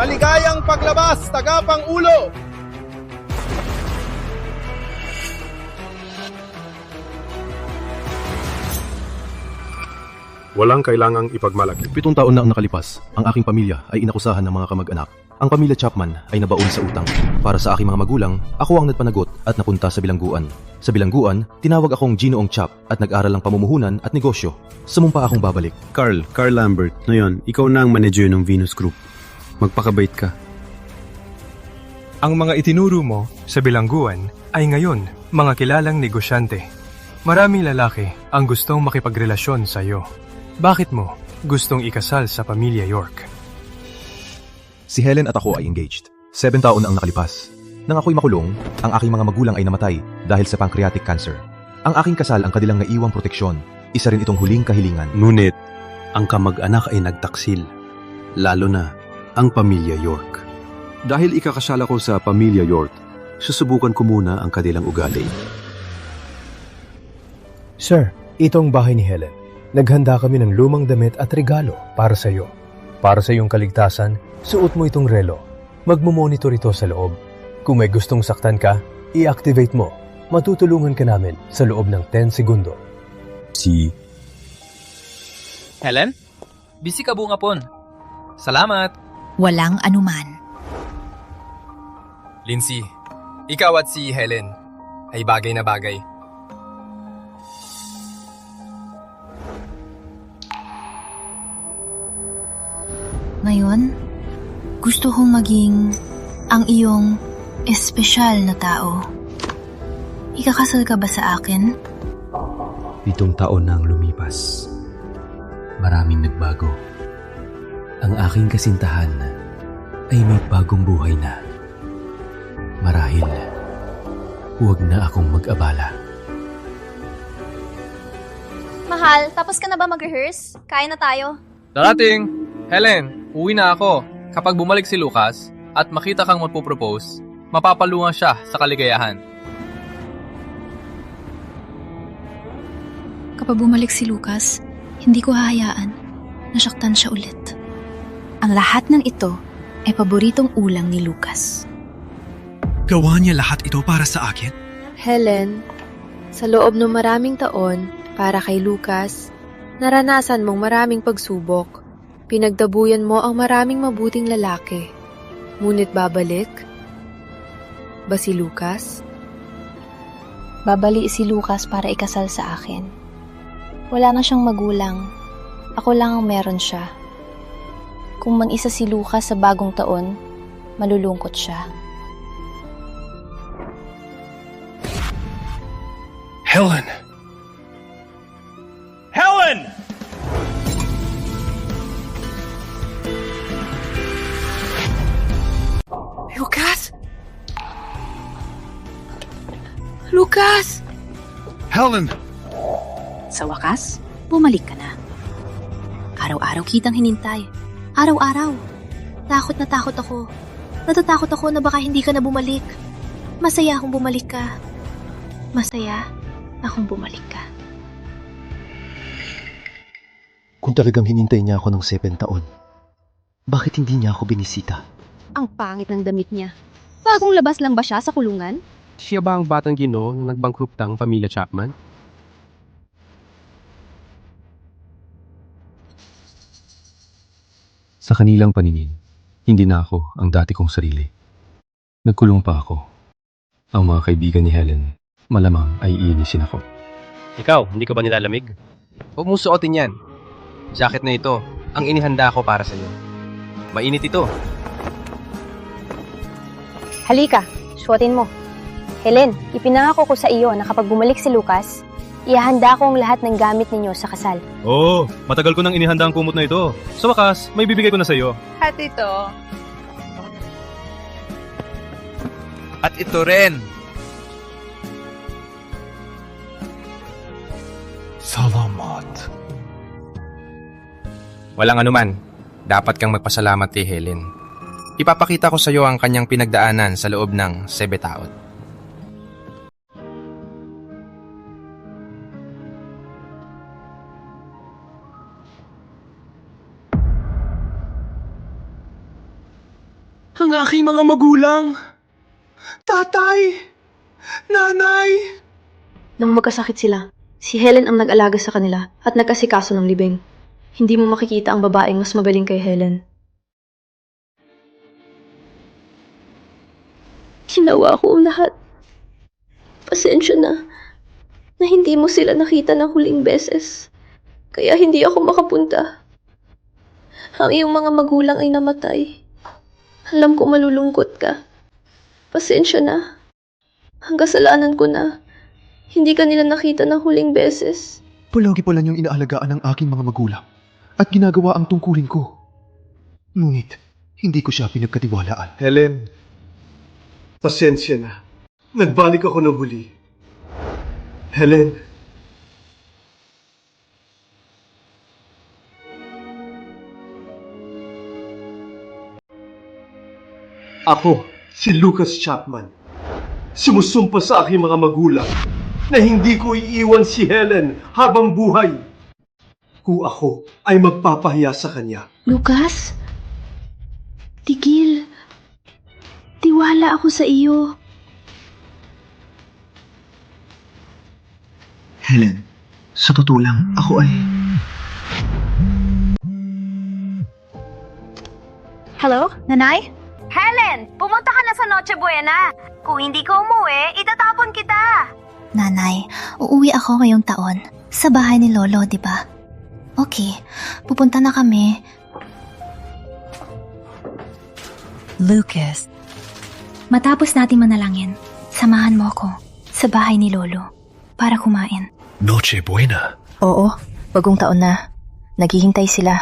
Maligayang paglabas, tagapangulo! Walang kailangang ipagmalaki. 7 taon na ang nakalipas, ang aking pamilya ay inakusahan ng mga kamag-anak. Ang pamilya Chapman ay nabaon sa utang. Para sa aking mga magulang, ako ang nagpanagot at napunta sa bilangguan. Sa bilangguan, tinawag akong Ginoong Chap at nag-aral ng pamumuhunan at negosyo. Sumumpa akong babalik. Carl Lambert. Ngayon, ikaw na ang manager ng Venus Group. Magpakabait ka. Ang mga itinuro mo sa bilangguan ay ngayon mga kilalang negosyante. Maraming lalaki ang gustong makipagrelasyon sa iyo. Bakit mo gustong ikasal sa pamilya York? Si Helen at ako ay engaged. 7 taon na ang nakalipas. Nang ako'y makulong, ang aking mga magulang ay namatay dahil sa pancreatic cancer. Ang aking kasal ang kanilang naiwang proteksyon. Isa rin itong huling kahilingan. Ngunit, ang kamag-anak ay nagtaksil. Lalo na ang pamilya York. Dahil ikakasal ako sa pamilya York, susubukan ko muna ang kanilang ugali. Sir, itong bahay ni Helen. Naghanda kami ng lumang damit at regalo para sa iyo. Para sa iyong kaligtasan, suot mo itong relo. Magmumonitor ito sa loob. Kung may gustong saktan ka, i-activate mo. Matutulungan ka namin sa loob ng 10 segundo. Helen? Busy ka bungapon. Salamat. Walang anuman. Lindsay, ikaw at si Helen ay bagay na bagay. Ngayon, gusto kong maging ang iyong espesyal na tao. Ikakasal ka ba sa akin? 7 taon na ang lumipas. Maraming nagbago. Ang aking kasintahan ay may bagong buhay na. Marahil, huwag na akong mag-abala. Mahal, tapos ka na ba mag-rehearse? Kain na tayo. Darating! Helen, uwi na ako. Kapag bumalik si Lucas at makita kang magpo-propose, mapapalungan siya sa kaligayahan. Kapag bumalik si Lucas, hindi ko hahayaan. Nasaktan siya ulit. Ang lahat ng ito ay paboritong ulam ni Lucas. Gawa niya lahat ito para sa akin? Helen, sa loob ng maraming taon, para kay Lucas, naranasan mong maraming pagsubok. Pinagdabuyan mo ang maraming mabuting lalaki. Ngunit babalik? Ba si Lucas? Babalik si Lucas para ikasal sa akin. Wala na siyang magulang. Ako lang ang meron siya. Kung mag-isa si Lucas sa bagong taon, malulungkot siya. Helen! Helen! Lucas? Lucas! Helen! Sa wakas, bumalik ka na. Araw-araw kitang hinintay. Araw-araw. Takot na takot ako. Natatakot ako na baka hindi ka na bumalik. Masaya akong bumalik ka. Masaya akong bumalik ka. Kung talagang hinintay niya ako ng 7 taon, bakit hindi niya ako binisita? Ang pangit ng damit niya. Bagong labas lang ba siya sa kulungan? Siya ba ang batang Ginoo na nagbangkruptang pamilya Chapman? Sa kanilang paningin, hindi na ako ang dati kong sarili. Nagkulong pa ako. Ang mga kaibigan ni Helen, malamang ay iinisin ako. Ikaw, hindi ka ba nilalamig? Huwag mong suotin yan. Jacket na ito, ang inihanda ko para sa iyo. Mainit ito. Halika, suotin mo. Helen, ipinangako ko sa iyo na kapag bumalik si Lucas, ihahanda ko ang lahat ng gamit ninyo sa kasal. Oo, matagal ko nang inihanda ang kumot na ito. Sa wakas, may bibigay ko na sa iyo. At ito, At ito rin. Salamat. Walang anuman. Dapat kang magpasalamat kay Helen. Ipapakita ko sa iyo ang kanyang pinagdaanan sa loob ng 7 taon. Ang aking mga magulang! Tatay! Nanay! Nang magkasakit sila, si Helen ang nag-alaga sa kanila at nagkasikaso ng libing. Hindi mo makikita ang babaeng mas magaling kay Helen. Ginawa ko ang lahat. Pasensya na hindi mo sila nakita ng huling beses. Kaya hindi ako makapunta. Ang iyong mga magulang ay namatay. Alam ko malulungkot ka. Pasensya na. Ang kasalanan ko na. Hindi ka nila nakita ng huling beses. Palagi pala niyong inaalagaan ang aking mga magulang at ginagawa ang tungkulin ko. Ngunit, hindi ko siya pinagkatiwalaan. Helen, pasensya na. Nagbalik ako ng huli. Helen. Ako, si Lucas Chapman. Sumusumpa sa aking mga magulang na hindi ko iiwan si Helen habang buhay. Kung ako ay magpapahiya sa kanya. Lucas? Tigil. Tiwala ako sa iyo. Helen, sa totoo lang, ako ay... Hello, Nanay? Helen, pumunta ka na sa Noche Buena. Kung hindi ka umuwi, itatapon kita. Nanay, uuwi ako ngayong taon. Sa bahay ni Lolo, di ba? Okay, pupunta na kami. Lucas. Matapos nating manalangin, samahan mo ako sa bahay ni Lolo para kumain. Noche Buena. Oo, bagong taon na. Naghihintay sila.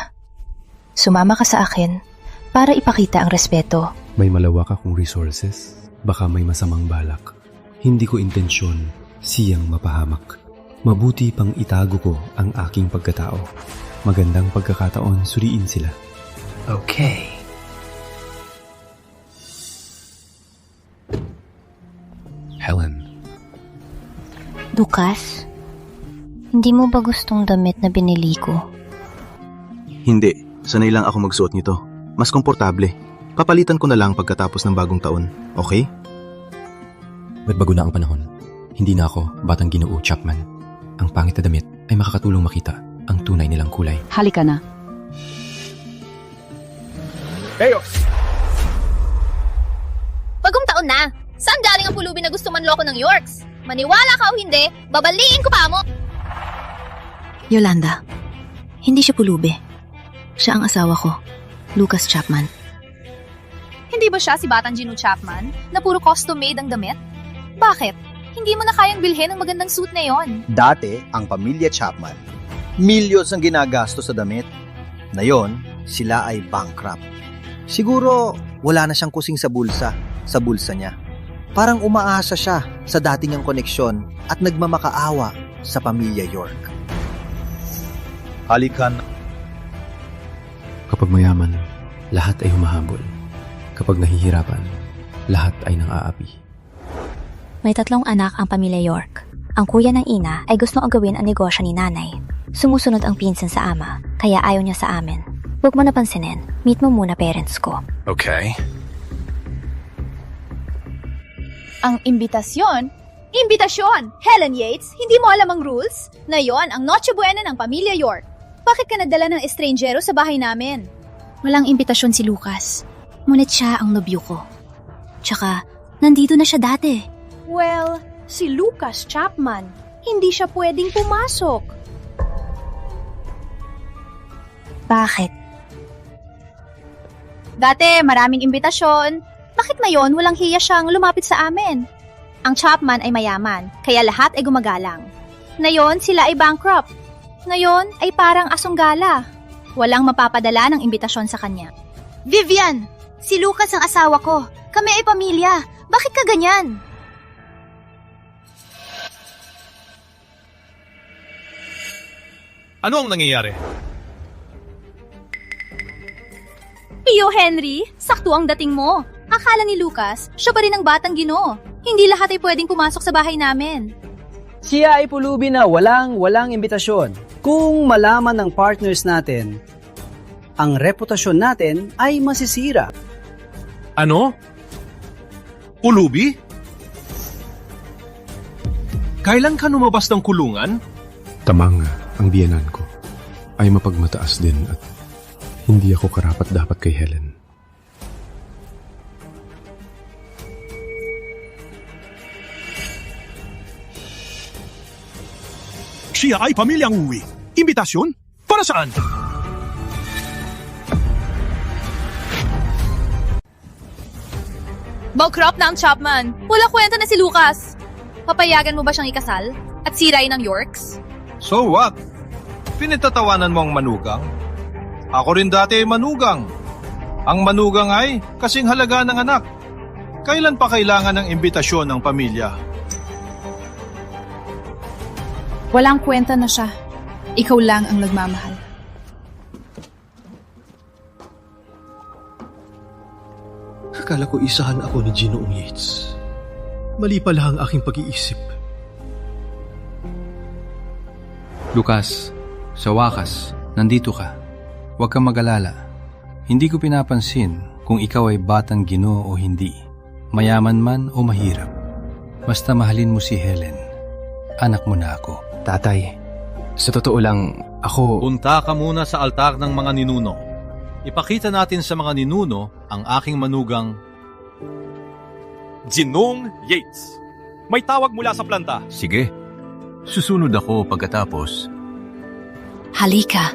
Sumama ka sa akin para ipakita ang respeto. May malawak akong resources. Baka may masamang balak. Hindi ko intensyon siyang mapahamak. Mabuti pang itago ko ang aking pagkatao. Magandang pagkakataon suriin sila. Okay. Helen. Lucas, hindi mo ba gustong damit na binili ko? Hindi. Sanay lang ako magsuot nito. Mas komportable. Papalitan ko na lang pagkatapos ng bagong taon. Okay? Nagbago na ang panahon. Hindi na ako batang Ginoo Chapman. Ang pangit na damit ay makakatulong makita ang tunay nilang kulay. Halika na. Eyo! Bagong taon na! Saan galing ang pulubi na gusto manloko ng Yorks? Maniwala ka o hindi, babaliin ko pa mo! Yolanda, hindi siya pulubi. Siya ang asawa ko, Lucas Chapman. Hindi ba siya si Batang Gino Chapman na puro custom-made ang damit? Bakit? Hindi mo na kayang bilhin ang magandang suit na yon. Dati, ang pamilya Chapman, millions ang ginagastos sa damit. Ngayon, sila ay bankrupt. Siguro, wala na siyang kusing sa bulsa niya. Parang umaasa siya sa dating niyang koneksyon at nagmamakaawa sa pamilya York. Halikan. Kapag mayaman, lahat ay humahabol. Kapag nahihirapan, lahat ay nang-aapi. May 3 anak ang pamilya York. Ang kuya ng ina ay gustong agawin ang negosyo ni nanay. Sumusunod ang pinsan sa ama, kaya ayaw niya sa amin. Huwag mo napansinin, meet mo muna parents ko. Okay. Ang imbitasyon? Imbitasyon! Helen Yates, hindi mo alam ang rules? Na yon ang Noche Buena ng pamilya York. Bakit ka nadala ng estrangero sa bahay namin? Walang imbitasyon si Lucas. Ngunit siya ang nobyo ko. Tsaka, nandito na siya dati. Well, si Lucas Chapman, hindi siya pwedeng pumasok. Bakit? Dati, maraming imbitasyon. Bakit ngayon walang hiya siyang lumapit sa amin? Ang Chapman ay mayaman, kaya lahat ay gumagalang. Ngayon, sila ay bankrupt. Ngayon ay parang asunggala. Walang mapapadala ng imbitasyon sa kanya. Vivian! Si Lucas ang asawa ko. Kami ay pamilya. Bakit ka ganyan? Ano ang nangyayari? Pio Henry, sakto ang dating mo. Akala ni Lucas, siya pa rin ang Batang Ginoo. Hindi lahat ay pwedeng pumasok sa bahay namin. Siya ay pulubi na walang imbitasyon. Kung malaman ng partners natin, ang reputasyon natin ay masisira. Ano? Ulubi? Kailan ka lumabas ng kulungan? Tamang ang biyenan ko ay mapagmataas din at hindi ako karapat-dapat kay Helen. Siya ay pamilyang uwi. Imbitasyon? Para saan? Bankrupt na ang Chapman. Wala kwenta na si Lucas. Papayagan mo ba siyang ikasal? At sirain ng Yorks? So what? Pinitatawanan mo ang manugang? Ako rin dati ay manugang. Ang manugang ay kasing halaga ng anak. Kailan pa kailangan ng imbitasyon ng pamilya? Walang kwenta na siya. Ikaw lang ang nagmamahal. Akala ko isahan ako ni Ginoong Yates. Mali pala ang aking pag-iisip. Lucas, sa wakas, nandito ka. Huwag kang mag-alala. Hindi ko pinapansin kung ikaw ay batang Ginoo o hindi. Mayaman man o mahirap. Basta mahalin mo si Helen. Anak mo na ako. Tatay, sa totoo lang, ako... Punta ka muna sa altar ng mga ninuno. Ipakita natin sa mga ninuno ang aking manugang Ginoong Yates. May tawag mula sa planta. Sige. Susunod ako pagkatapos. Halika.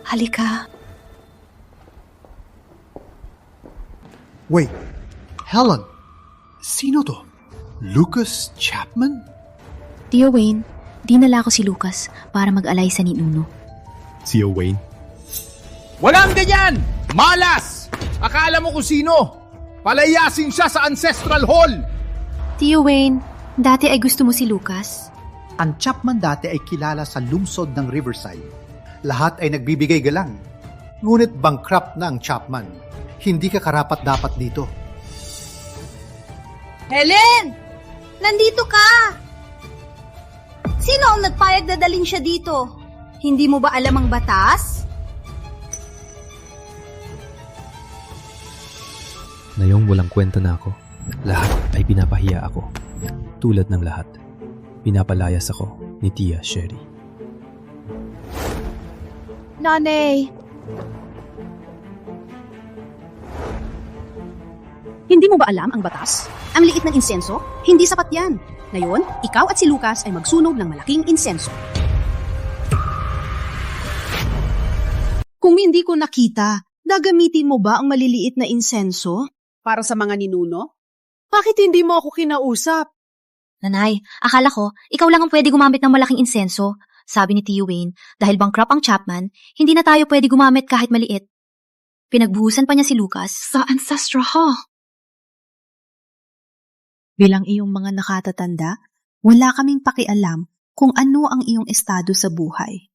Halika. Wait, Helen, sino to? Lucas Chapman? Tio Wayne, dinala ko si Lucas para mag-alay sa ninuno. Tio Wayne? Walang ganyan! Malas! Akala mo kung sino? Palayasin siya sa Ancestral Hall! Tio Wayne, dati ay gusto mo si Lucas? Ang Chapman dati ay kilala sa lungsod ng Riverside. Lahat ay nagbibigay galang. Ngunit bankrupt na ang Chapman. Hindi ka karapat-dapat dito. Helen! Nandito ka! Sino ang nagpayag na dalhin siya dito? Hindi mo ba alam ang batas? Ngayong walang kwenta na ako, lahat ay pinapahiya ako. Tulad ng lahat, pinapalayas ako ni Tia Sherry. Nanay! Hindi mo ba alam ang batas? Ang liit ng insenso? Hindi sapat yan. Ngayon, ikaw at si Lucas ay magsunog ng malaking insenso. Kung hindi ko nakita, gagamitin mo ba ang maliliit na insenso? Para sa mga ninuno? Bakit hindi mo ako kinausap? Nanay, akala ko, ikaw lang ang pwede gumamit ng malaking insenso. Sabi ni Tio Wayne, dahil bankrupt ang Chapman, hindi na tayo pwede gumamit kahit maliit. Pinagbuhusan pa niya si Lucas Sa Ancestral Hall. Bilang iyong mga nakatatanda, wala kaming pakialam kung ano ang iyong estado sa buhay.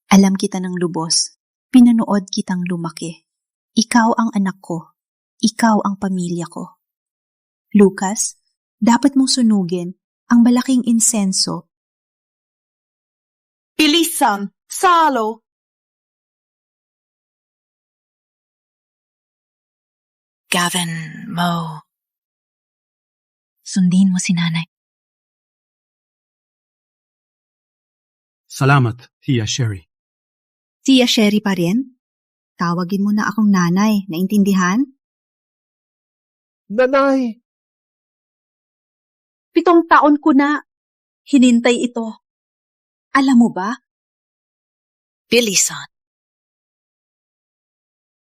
Alam kita ng lubos. Pinanood kitang lumaki. Ikaw ang anak ko. Ikaw ang pamilya ko. Lucas, dapat mong sunugin ang malaking insenso. Bilisan! Salo! Gavin, Mo. Sundin mo si nanay. Salamat, Tia Sherry. Tia Sherry pa rin? Tawagin mo na akong nanay, naintindihan? Nanay! 7 taon ko na. Hinintay ito. Alam mo ba? Bilisan.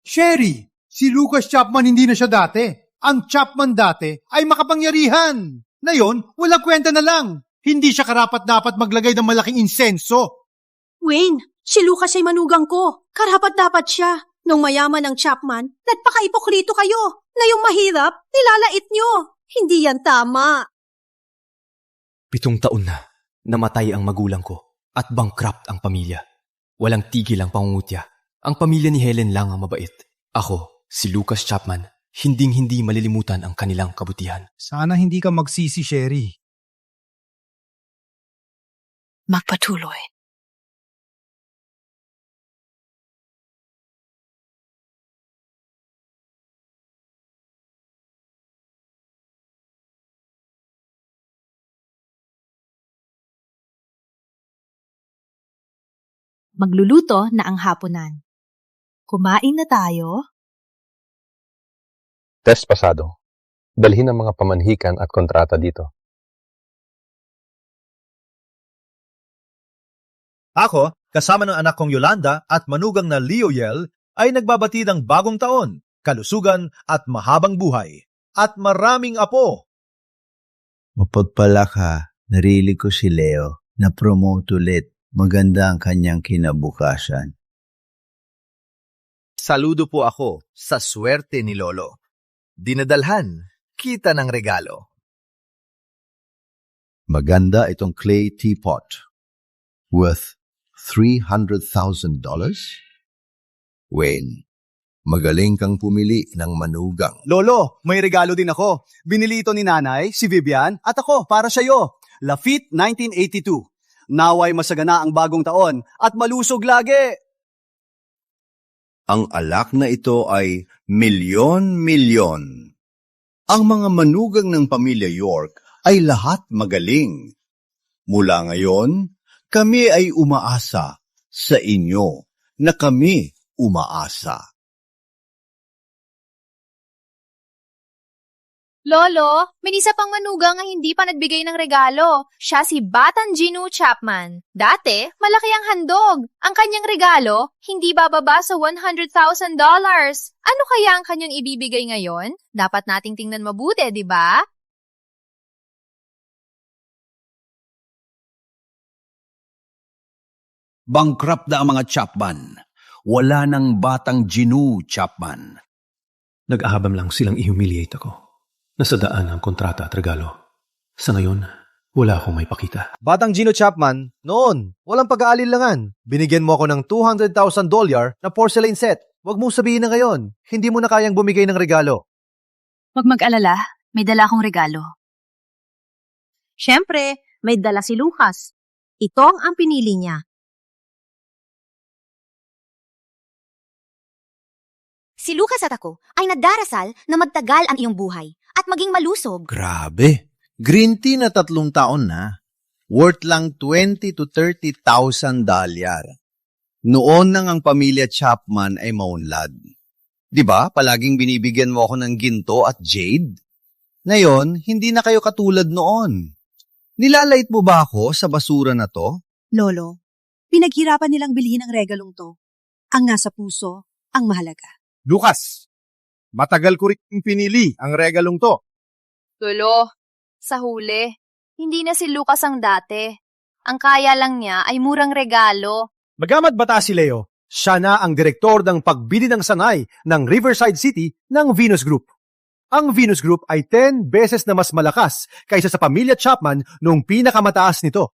Sherry, si Lucas Chapman hindi na siya dati. Ang Chapman dati ay makapangyarihan. Ngayon, walang kwenta na lang. Hindi siya karapat-dapat maglagay ng malaking insenso. Wayne, si Lucas ay manugang ko. Karapat-dapat siya. Nung mayaman ang Chapman, nagpaka-ipokrito kayo. Na yung mahirap, nilalait nyo. Hindi yan tama. 7 taon na, namatay ang magulang ko at bankrupt ang pamilya. Walang tigil ang pangungutya. Ang pamilya ni Helen lang ang mabait. Ako, si Lucas Chapman, hinding-hindi malilimutan ang kanilang kabutihan. Sana hindi ka magsisi, Sherry. Magpatuloy. Magluluto na ang hapunan. Kumain na tayo? Test pasado. Dalhin ang mga pamanhikan at kontrata dito. Ako, kasama ng anak kong Yolanda at manugang na Leo Yel, ay nagbabati ng bagong taon, kalusugan at mahabang buhay. At maraming apo! Mapagpala ka, narinig ko si Leo, na-promote ulit. Maganda ang kanyang kinabukasan. Saludo po ako sa swerte ni Lolo. Dinadalhan, kita ng regalo. Maganda itong clay teapot. Worth $300,000? Wayne, magaling kang pumili ng manugang. Lolo, may regalo din ako. Binili ito ni nanay, si Vivian, at ako para sa iyo. Lafitte 1982. Naway masagana ang bagong taon at malusog lagi. Ang alak na ito ay milyon-milyon. Ang mga manugang ng pamilya York ay lahat magaling. Mula ngayon, kami ay umaasa sa inyo na kami umaasa. Lolo, may isa pang manugang na hindi pa nagbigay ng regalo. Siya si Batang Gino Chapman. Dati, malaki ang handog. Ang kanyang regalo, hindi bababa sa $100,000. Ano kaya ang kanyang ibibigay ngayon? Dapat nating tingnan mabuti, di ba? Bankrupt na ang mga Chapman. Wala nang Batang Gino Chapman. Nag-ahabam lang silang i-humiliate ako. Nasa daan ang kontrata at regalo. Sa ngayon, wala akong may pakita. Batang Gino Chapman, noon, walang pag-aalinlangan. Binigyan mo ako ng $200,000 na porcelain set. Huwag mong sabihin na ngayon, hindi mo na kayang bumigay ng regalo. Huwag mag-alala, may dala akong regalo. Siyempre, may dala si Lucas. Ito ang pinili niya. Si Lucas at ako ay nagdarasal na magtagal ang iyong buhay at maging malusog. Grabe! Green tea na 3 taon na. Worth lang $20,000 to $30,000. Noon nang ang pamilya Chapman ay maunlad. Di ba, palaging binibigyan mo ako ng ginto at jade? Ngayon, hindi na kayo katulad noon. Nilalait mo ba ako sa basura na to? Lolo, pinaghirapan nilang bilhin ang regalong to. Ang nasa puso, ang mahalaga. Lucas, matagal ko rin pinili ang regalong to. Lolo, sa huli, hindi na si Lucas ang dati. Ang kaya lang niya ay murang regalo. Bagamat bata si Leo, siya na ang direktor ng pagbili ng sanay ng Riverside City ng Venus Group. Ang Venus Group ay 10 beses na mas malakas kaysa sa pamilya Chapman noong pinakamataas nito.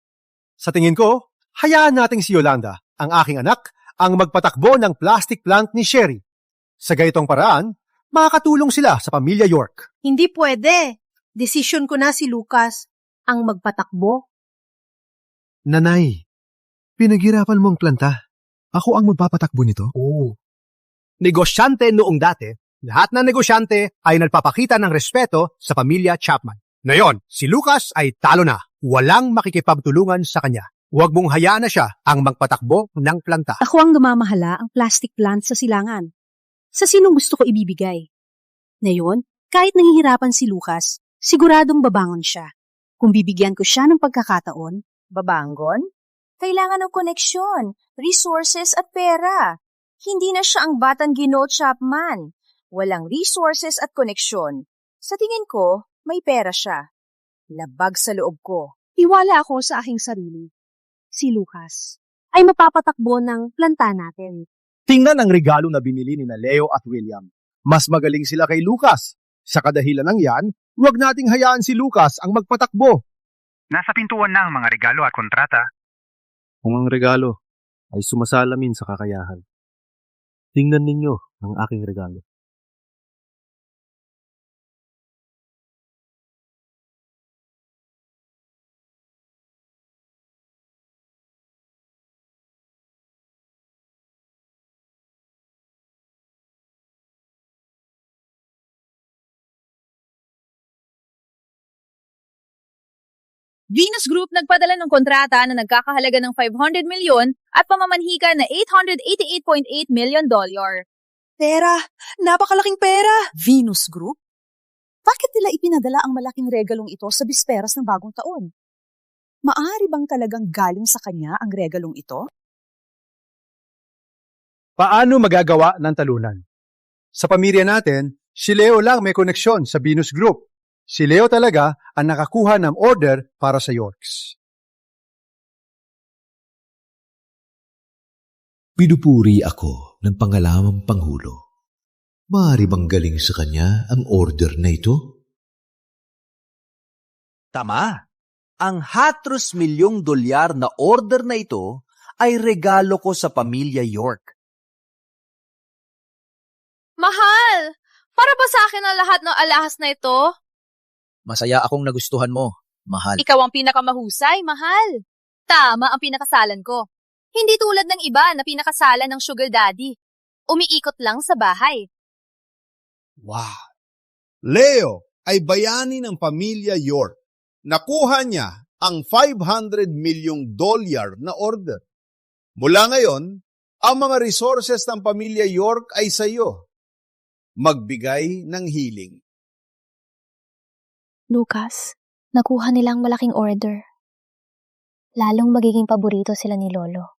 Sa tingin ko, hayaan nating si Yolanda, ang aking anak, ang magpatakbo ng plastic plant ni Sherry. Sa gayitong paraan, makakatulong sila sa pamilya York. Hindi pwede. Desisyon ko na si Lucas ang magpatakbo. Nanay, pinaghirapan mo ang planta. Ako ang magpapatakbo nito? Oo. Negosyante noong dati, lahat ng negosyante ay nagpapakita ng respeto sa pamilya Chapman. Ngayon, si Lucas ay talo na. Walang makikipagtulungan sa kanya. Huwag mong hayaan na siya ang magpatakbo ng planta. Ako ang namamahala ang plastic plant sa silangan. Sa sinong gusto ko ibibigay. Ngayon, kahit nahihirapan si Lucas, siguradong babangon siya. Kung bibigyan ko siya ng pagkakataon, Babangon? Kailangan ng koneksyon, resources at pera. Hindi na siya ang Batang Gino Chapman. Walang resources at koneksyon. Sa tingin ko, may pera siya. Labag sa loob ko. Iwala ako sa aking sarili. Si Lucas ay mapapatakbo ng planta natin. Tingnan ang regalo na binili ni na Leo at William. Mas magaling sila kay Lucas. Sa kadahilan ng yan, huwag nating hayaan si Lucas ang magpatakbo. Nasa pintuan na ang mga regalo at kontrata. Kung ang regalo ay sumasalamin sa kakayahan, tingnan ninyo ang aking regalo. Venus Group nagpadala ng kontrata na nagkakahalaga ng 500 milyon at pamamanhika na $888.8 million. Pera! Napakalaking pera! Venus Group? Bakit nila ipinadala ang malaking regalong ito sa bisperas ng bagong taon? Maaari bang talagang galing sa kanya ang regalong ito? Paano magagawa ng talunan? Sa pamilya natin, si Leo lang may koneksyon sa Venus Group. Si Leo talaga ang nakakuha ng order para sa Yorks. Pinupuri ako ng pangalamang Pangulo. Maaari bang galing sa kanya ang order na ito? Tama. Ang $500 milyong na order na ito ay regalo ko sa pamilya York. Mahal! Para ba sa akin ang lahat ng alahas na ito? Masaya akong nagustuhan mo, mahal. Ikaw ang pinakamahusay, mahal. Tama ang pinakasalan ko. Hindi tulad ng iba na pinakasalan ng sugar daddy. Umiikot lang sa bahay. Wow! Leo ay bayani ng pamilya York. Nakuha niya ang $500 milyong na order. Mula ngayon, ang mga resources ng pamilya York ay sa iyo. Magbigay ng healing. Lucas, nakuha nilang malaking order. Lalong magiging paborito sila ni Lolo.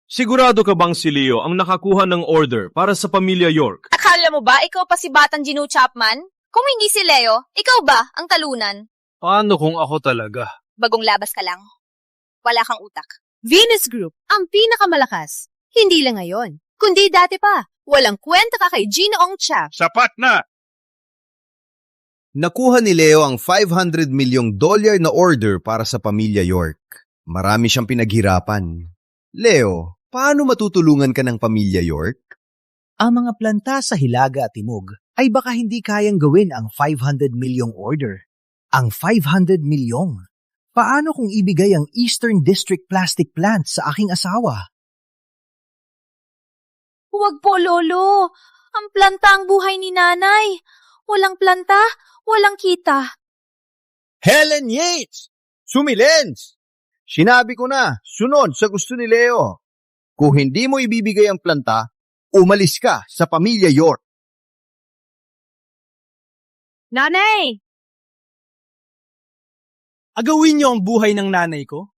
Sigurado ka bang si Leo ang nakakuha ng order para sa pamilya York? Akala mo ba ikaw pa si Batang Gino Chapman? Kung hindi si Leo, ikaw ba ang talunan? Paano kung ako talaga? Bagong labas ka lang. Wala kang utak. Venus Group, ang pinakamalakas. Hindi lang ngayon, kundi dati pa. Walang kwenta ka kay Ginoong Chap. Sapat na! Nakuha ni Leo ang $500 milyong na order para sa pamilya York. Marami siyang pinaghirapan. Leo, paano matutulungan ka ng pamilya York? Ang mga planta sa Hilaga at Timog ay baka hindi kayang gawin ang 500 milyong order. Ang 500 milyong? Paano kung ibigay ang Eastern District Plastic Plant sa aking asawa? Huwag po, Lolo. Ang planta ang buhay ni Nanay. Walang planta, walang kita. Helen Yates! Sumilens! Sinabi ko na, sunod sa gusto ni Leo. Kung hindi mo ibibigay ang planta, umalis ka sa pamilya York. Nanay! Agawin niyo ang buhay ng nanay ko?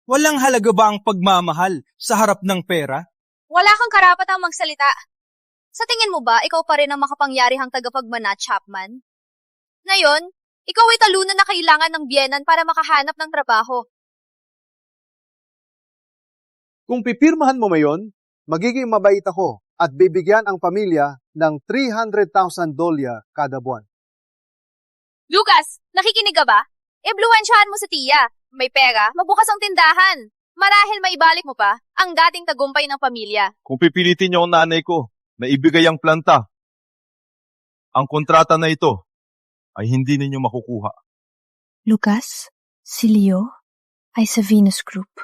Walang halaga ba ang pagmamahal sa harap ng pera? Wala kang karapatang magsalita. Sa tingin mo ba, ikaw pa rin ang makapangyarihang tagapagmana, Chapman? Ngayon, ikaw ay talunan na kailangan ng biyenan para makahanap ng trabaho. Kung pipirmahan mo mayon, magiging mabait ako at bibigyan ang pamilya ng $300,000 kada buwan. Lucas, nakikinig ka ba? Ebluhensyahan mo sa tiya. May pera, mabukas ang tindahan. Marahil maibalik mo pa ang dating tagumpay ng pamilya. Kung pipilitin niyo ang nanay ko na ibigay ang planta, ang kontrata na ito ay hindi ninyo makukuha. Lucas, si Leo ay sa Venus Group.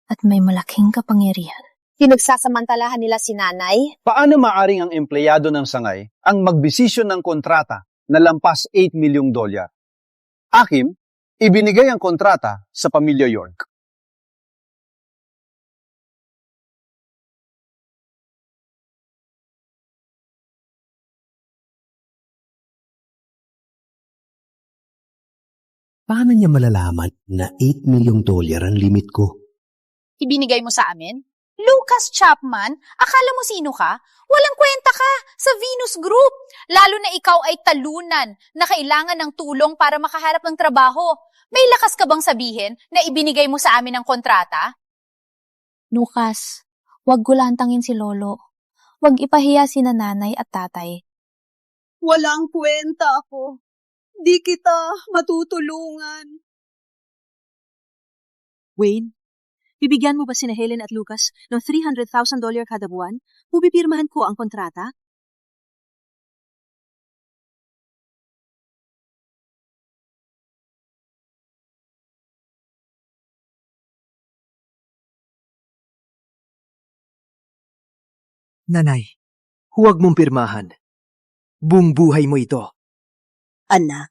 At may malaking kapangyarihan. Pinagsasamantalahan nila si Nanay? Paano maaring ang empleyado ng sangay ang magbisisyon ng kontrata na lampas $8 milyong? Akim, ibinigay ang kontrata sa pamilya York. Paano niya malalaman na $8 milyong ang limit ko? Ibinigay mo sa amin? Lucas Chapman, akala mo sino ka? Walang kwenta ka sa Venus Group. Lalo na ikaw ay talunan na kailangan ng tulong para makaharap ng trabaho. May lakas ka bang sabihin na ibinigay mo sa amin ang kontrata? Lucas, huwag gulantangin si Lolo. Huwag ipahiya si nanay at tatay. Walang kwenta ako. Di kita matutulungan. Wayne, bibigyan mo ba sina Helen at Lucas ng $300,000 kada buwan? Pupipirmahan ko ang kontrata? Nanay, huwag mong pirmahan. Buong buhay mo ito. Anak,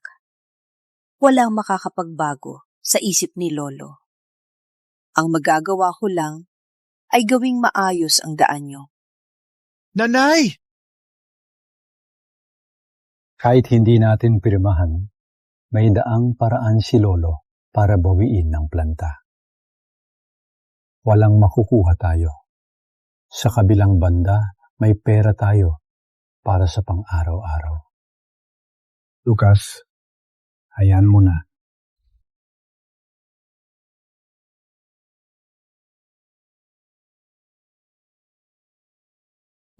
walang makakapagbago sa isip ni Lolo. Ang magagawa ko lang ay gawing maayos ang daan niyo. Nanay! Kahit hindi natin pirmahan, may daang paraan si Lolo para bawiin ang planta. Walang makukuha tayo. Sa kabilang banda, may pera tayo para sa pang-araw-araw. Lucas, hayaan mo na.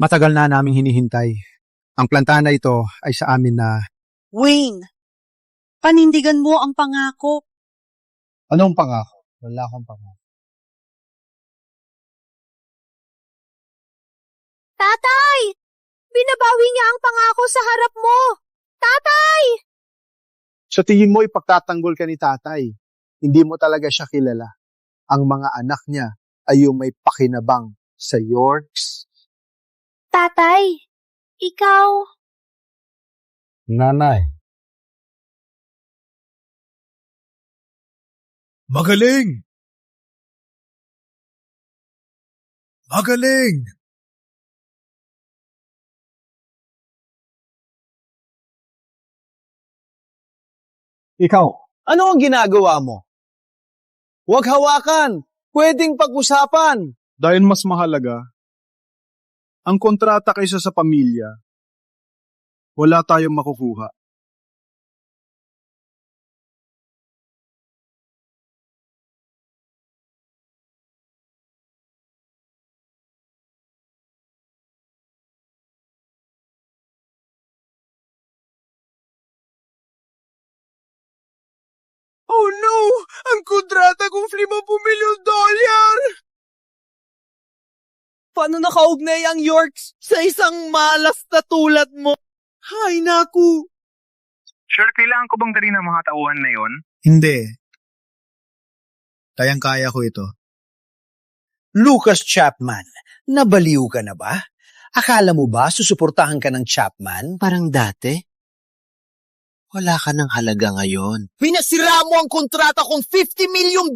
Matagal na naming hinihintay. Ang planta na ito ay sa amin na... Wayne, panindigan mo ang pangako. Anong pangako? Wala akong pangako. Tatay! Binabawi niya ang pangako sa harap mo! Tatay! Sa tingin mo, ipagtatanggol ka ni tatay. Hindi mo talaga siya kilala. Ang mga anak niya ay yung may pakinabang sa Yorks. Tatay, ikaw... Nanay. Magaling! Magaling! Ikaw, ano ang ginagawa mo? Huwag hawakan! Pwedeng pag-usapan! Dahil mas mahalaga ang kontrata kaysa sa pamilya, wala tayong makukuha. Oh no! Ang kontrata kong $50 million! Paano nakaugnay ang Yorks sa isang malas na tulad mo? Hay naku! Sure, kailangan ko bang dalhin ang mga tauhan na yon? Hindi. Kayang-kaya ko ito. Lucas Chapman, nabaliw ka na ba? Akala mo ba susuportahan ka ng Chapman parang dati? Wala ka ng halaga ngayon. Pinasira mo ang kontrata kong $50 million!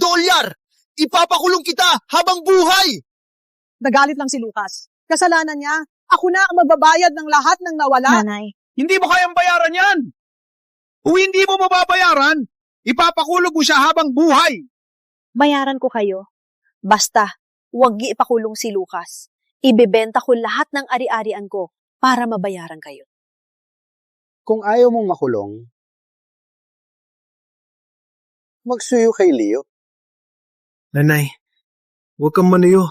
Ipapakulong kita habang buhay! Nagalit lang si Lucas. Kasalanan niya. Ako na ang magbabayad ng lahat ng nawala. Nanay. Hindi mo kayang bayaran yan! Kung hindi mo mababayaran, ipapakulog mo siya habang buhay! Bayaran ko kayo. Basta, huwag niyo ipakulong si Lucas. Ibebenta ko lahat ng ari-arian ko para mabayaran kayo. Kung ayaw mong makulong, magsuyo kay Leo. Nanay, huwag kang maniyo.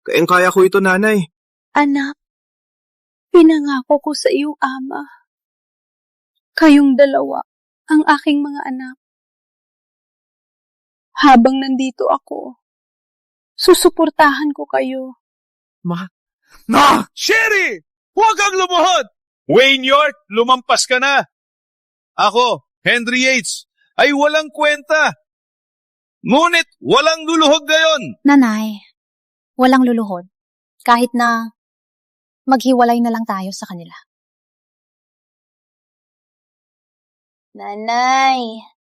Kayang-kaya ko ito, nanay. Anak, pinangako ko sa iyong ama. Kayong dalawa ang aking mga anak. Habang nandito ako, susuportahan ko kayo. Sherry! Huwag kang lumuhod! Wayne York, lumampas ka na! Ako, Henry Yates, ay walang kwenta. Ngunit walang luluhod ngayon. Nanay, walang luluhod. Kahit na maghiwalay na lang tayo sa kanila. Nanay!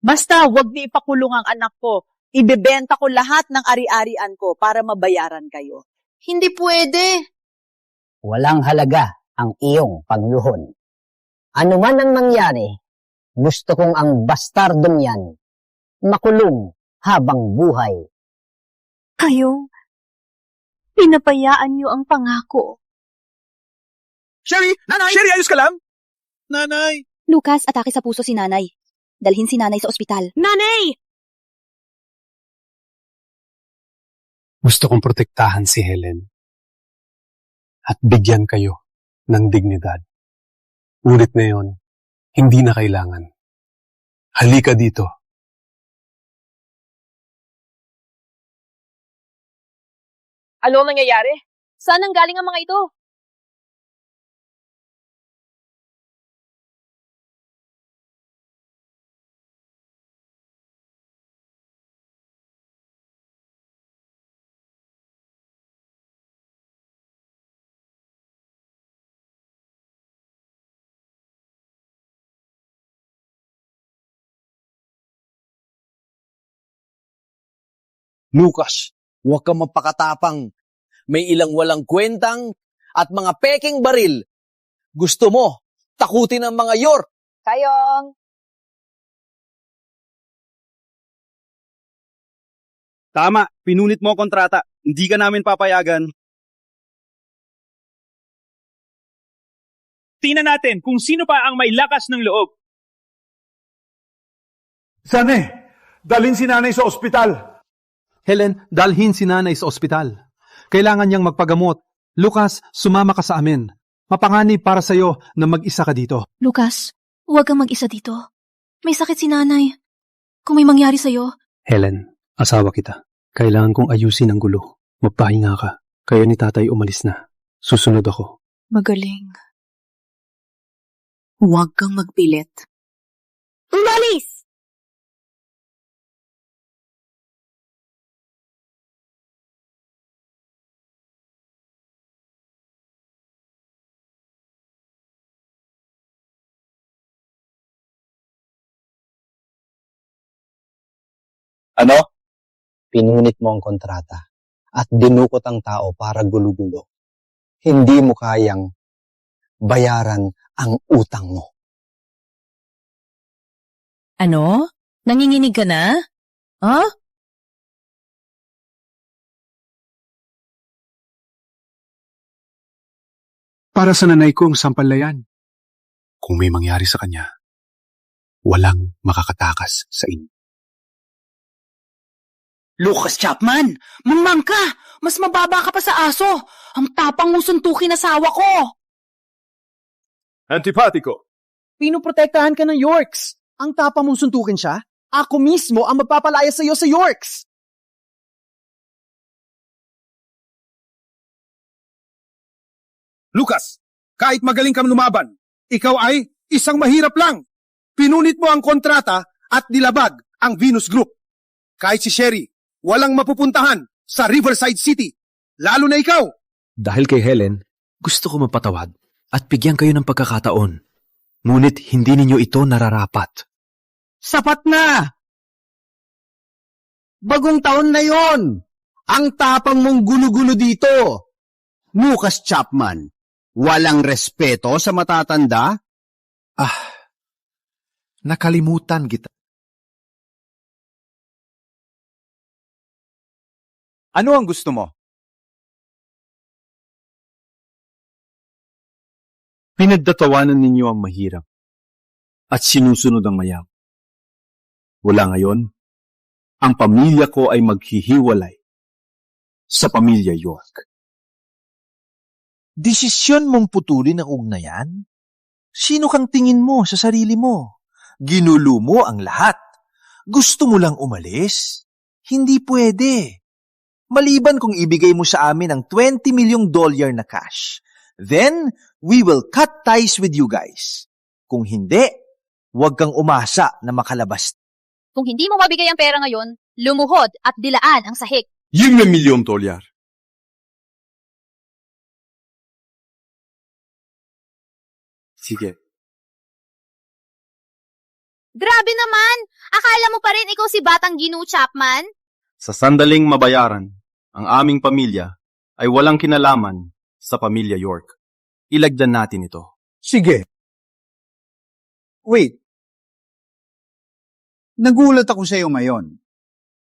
Basta, huwag niyo ipakulong ang anak ko. Ibebenta ko lahat ng ari-arian ko para mabayaran kayo. Hindi pwede. Walang halaga ang iyong pagluhod. Ano man ang mangyari, gusto kong ang bastardong yan makulong habang buhay. Kayo, pinapayaan niyo ang pangako. Sherry! Nanay! Sherry, ayos ka lang? Nanay! Lucas, atake sa puso si nanay. Dalhin si nanay sa ospital. Nanay! Gusto kong protektahan si Helen at bigyan kayo ng dignidad. Ngunit ngayon, hindi na kailangan. Halika dito. Ano ang nangyayari? Saan ang galing ang mga ito? Lucas, huwag kang mapakatapang. May ilang walang kwentang at mga peking baril. Gusto mo, takutin ang mga York. Kayong! Tama, pinunit mo ang kontrata. Hindi ka namin papayagan. Tingnan natin kung sino pa ang may lakas ng loob. Sane, dalhin si nanay sa ospital. Helen, dalhin si nanay sa ospital. Kailangan niyang magpagamot. Lucas, sumama ka sa amin. Mapanganib para sa'yo na mag-isa ka dito. Lucas, huwag kang mag-isa dito. May sakit si nanay. Kung may mangyari sa'yo. Helen, asawa kita. Kailangan kong ayusin ang gulo. Magpahinga ka. Kaya ni tatay umalis na. Susunod ako. Magaling. Huwag kang magpilit. Umalis! Ano? Pinunit mo ang kontrata at dinukot ang tao para gulo-gulo. Hindi mo kayang bayaran ang utang mo. Ano? Nanginginig ka na? Huh? Para sa nanay kong sampalayan. Kung may mangyari sa kanya, walang makakatakas sa inyo. Lucas Chapman, mangmang ka! Mas mababa ka pa sa aso! Ang tapang mong suntukin asawa ko! Antipatiko. Pinuprotektahan ka ng Yorks. Ang tapa mong suntukin siya, ako mismo ang magpapalaya sa iyo sa Yorks. Lucas, kahit magaling kang lumaban, ikaw ay isang mahirap lang. Pinunit mo ang kontrata at nilabag ang Venus Group. Kahit si Sherry, walang mapupuntahan sa Riverside City, lalo na ikaw. Dahil kay Helen, gusto ko mapatawad at bigyan kayo ng pagkakataon. Ngunit hindi ninyo ito nararapat. Sapat na! Bagong taon na yon. Ang tapang mong gulo-gulo dito. Lucas Chapman, walang respeto sa matatanda? Nakalimutan kita. Ano ang gusto mo? Pinagtatawanan ninyo ang mahirap at sinusunod ang mayam. Wala ngayon, ang pamilya ko ay maghihiwalay sa pamilya York. Desisyon mong putulin ang ugnayan? Sino kang tingin mo sa sarili mo? Ginulo mo ang lahat. Gusto mo lang umalis? Hindi pwede. Maliban kung ibigay mo sa amin ang $20 million na cash. Then, we will cut ties with you guys. Kung hindi, huwag kang umasa na makalabas. Kung hindi mo mabigay ang pera ngayon, lumuhod at dilaan ang sahig. $1 million. Sige. Grabe naman! Akala mo pa rin ikaw si Batang Ginu Chapman? Sa sandaling mabayaran, ang aming pamilya ay walang kinalaman sa pamilya York. Ilagdan natin ito. Sige. Wait. Nagulat ako sa iyo ngayon.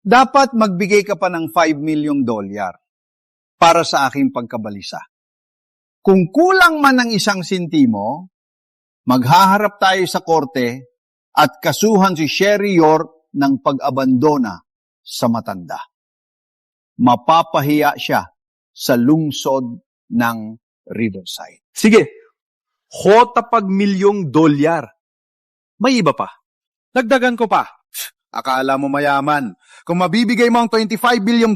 Dapat magbigay ka pa ng $5 million para sa aking pagkabalisa. Kung kulang man ng isang sentimo, maghaharap tayo sa korte at kasuhan si Sherry York ng pag-abandona sa matanda. Mapapahiya siya sa lungsod ng Riverside. Sige, $1 milyong. May iba pa. Dagdagan ko pa. Akala mo mayaman. Kung mabibigay mo ang $25 billion,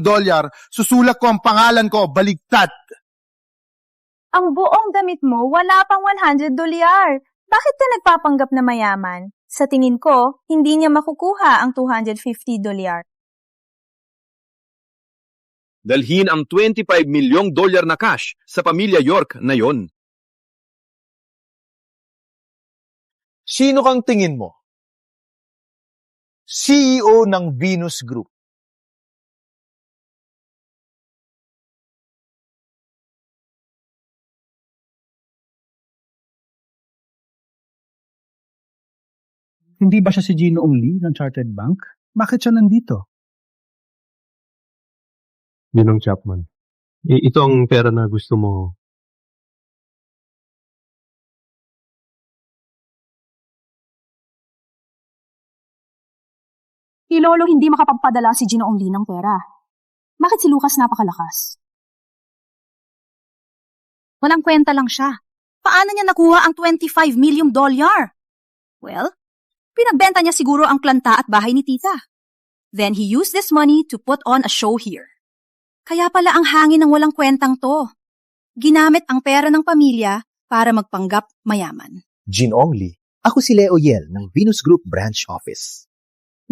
susulat ko ang pangalan ko, baligtad. Ang buong damit mo, wala pang $100. Bakit ka nagpapanggap na mayaman? Sa tingin ko, hindi niya makukuha ang $250. Dalhin ang $25 milyong na cash sa pamilya York na yon. Sino kang tingin mo? CEO ng Venus Group. Hindi ba siya si Gino Lee ng Chartered Bank? Bakit siya nandito? Ginong Chapman. Ito ang pera na gusto mo. Si Lolo hindi makapagpadala si Ginoong Lee ng pera. Bakit si Lucas napakalakas? Walang kwenta lang siya. Paano niya nakuha ang $25 million? Well, pinagbenta niya siguro ang planta at bahay ni tita. Then he used this money to put on a show here. Kaya pala ang hangin ng walang kwentang to. Ginamit ang pera ng pamilya para magpanggap mayaman. Ginoong Lee, ako si Leo Yel ng Venus Group Branch Office.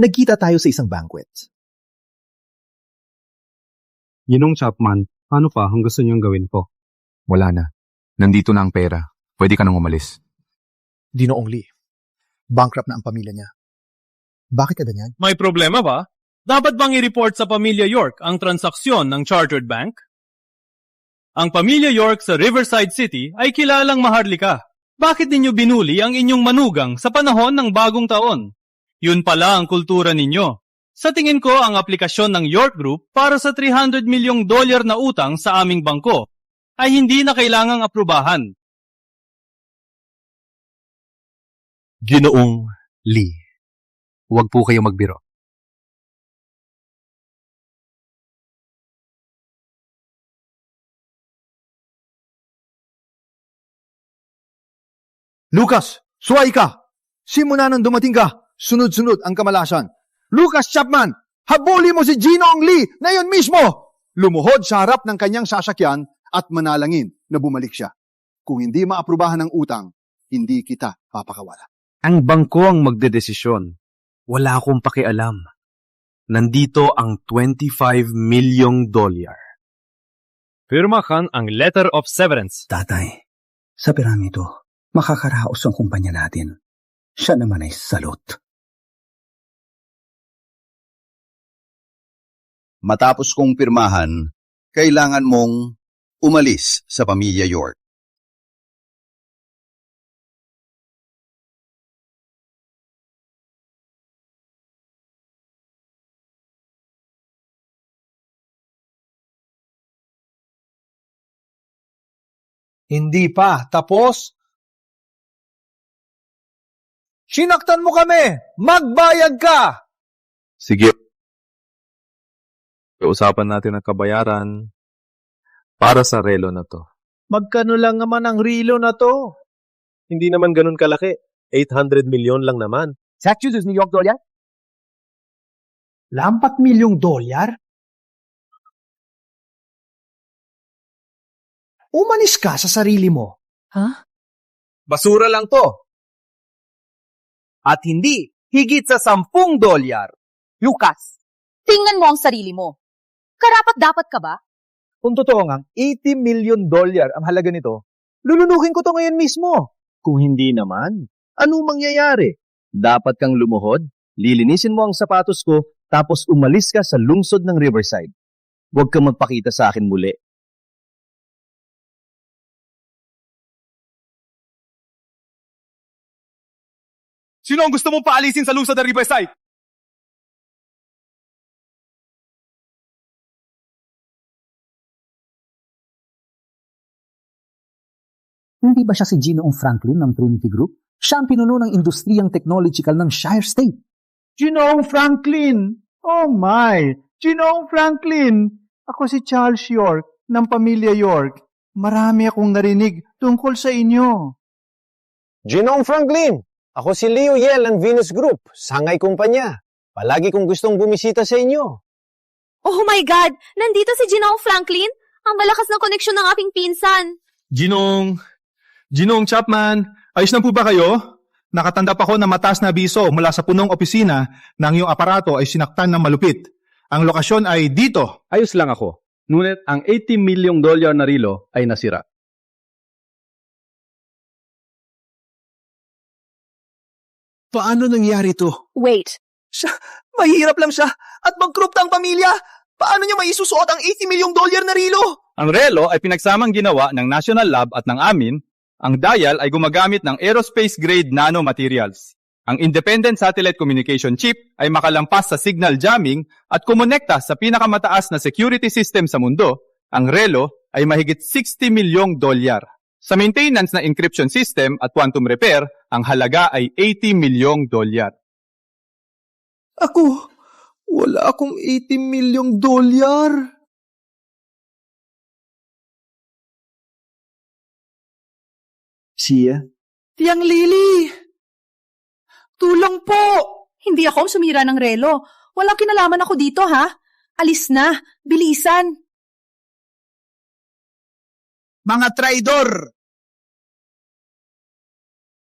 Nagkita tayo sa isang banquet. Ginong Chapman, ano pa ang gusto niyong gawin ko? Wala na. Nandito na ang pera. Pwede ka nang umalis. Ginoong Lee, bankrupt na ang pamilya niya. Bakit ka ganyan? May problema ba? Dapat bang i-report sa pamilya York ang transaksyon ng Chartered Bank? Ang pamilya York sa Riverside City ay kilalang maharlika. Bakit ninyo binuli ang inyong manugang sa panahon ng bagong taon? Yun pala ang kultura ninyo. Sa tingin ko, ang aplikasyon ng York Group para sa $300 milyong na utang sa aming bangko ay hindi na kailangang aprubahan. Ginoong Lee, huwag po kayo magbiro. Lucas, suway ka! Simula nang dumating ka, sunod-sunod ang kamalasan. Lucas Chapman, habuli mo si Ginoong Lee na yun mismo! Lumuhod sa harap ng kanyang sasakyan at manalangin na bumalik siya. Kung hindi maaprubahan ng utang, hindi kita papakawala. Ang bangko ang magdedesisyon. Wala akong pakialam. Nandito ang $25 milyong. Pirmahan ang letter of severance. Tatay, sa pirang ito, makakaraos ang kumpanya natin. Siya naman ay salot. Matapos kong pirmahan, kailangan mong umalis sa pamilya York. Hindi pa. Tapos? Sinaktan mo kami! Magbayad ka! Sige. Usapan natin ang kabayaran para sa relo na to. Magkano lang naman ang relo na to? Hindi naman ganun kalaki. 800 milyon lang naman. Massachusetts, New York dollar? $4 milyong? Umanis ka sa sarili mo. Ha? Basura lang to. At hindi higit sa $10. Lucas, tingnan mo ang sarili mo. Karapat-dapat ka ba? Kung totoo nga, $80 million ang halaga nito, lulunukin ko to ngayon mismo. Kung hindi naman, anong mangyayari? Dapat kang lumuhod, lilinisin mo ang sapatos ko, tapos umalis ka sa lungsod ng Riverside. Huwag kang magpakita sa akin muli. Sino ang gusto mong paalisin sa lungsod ng Riverside? Hindi ba siya si Ginoong Franklin ng Trinity Group? Siya ang pinuno ng industriyang technological ng Shire State. Ginoong Franklin! Oh my! Ginoong Franklin! Ako si Charles York ng pamilya York. Marami akong narinig tungkol sa inyo. Ginoong Franklin! Ako si Leo Yel ng Venus Group, sangay kumpanya. Palagi kong gustong bumisita sa inyo. Oh my God! Nandito si Ginong Franklin? Ang malakas ng koneksyon ng aking pinsan. Ginong Chapman, ayos na po ba kayo? Nakatanda pa ko na mataas na abiso mula sa punong opisina na ang iyong aparato ay sinaktan ng malupit. Ang lokasyon ay dito. Ayos lang ako. Ngunit ang $80 milyong na relo ay nasira. Paano nangyari to? Wait. Mahirap lang siya at mag-corrupt ang pamilya. Paano niya maisusuot ang $80 milyong na relo? Ang relo ay pinagsamang ginawa ng National Lab at ng amin. Ang dial ay gumagamit ng aerospace-grade nanomaterials. Ang Independent Satellite Communication Chip ay makalampas sa signal jamming at kumonekta sa pinakamataas na security system sa mundo. Ang relo ay mahigit $60 milyong. Sa maintenance na encryption system at quantum repair, ang halaga ay $80 milyong. Wala akong $80 milyong. Siya? Tiang Lily! Tulong po! Hindi ako ang sumira ng relo. Walang kinalaman ako dito, ha? Alis na. Bilisan. Mga traidor!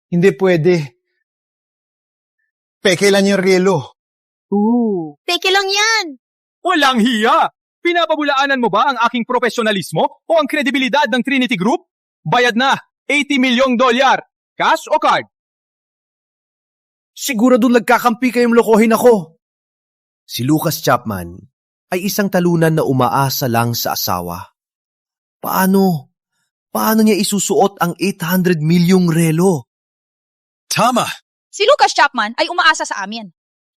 Hindi pwede. Peke lang yung relo. Peke lang yan! Walang hiya! Pinapabulaanan mo ba ang aking profesionalismo o ang kredibilidad ng Trinity Group? Bayad na! $80 milyong. Cash o card? Sigurado nagkakampi kayong lokohin ako. Si Lucas Chapman ay isang talunan na umaasa lang sa asawa. Paano niya isusuot ang $800 milyong relo? Tama! Si Lucas Chapman ay umaasa sa amin.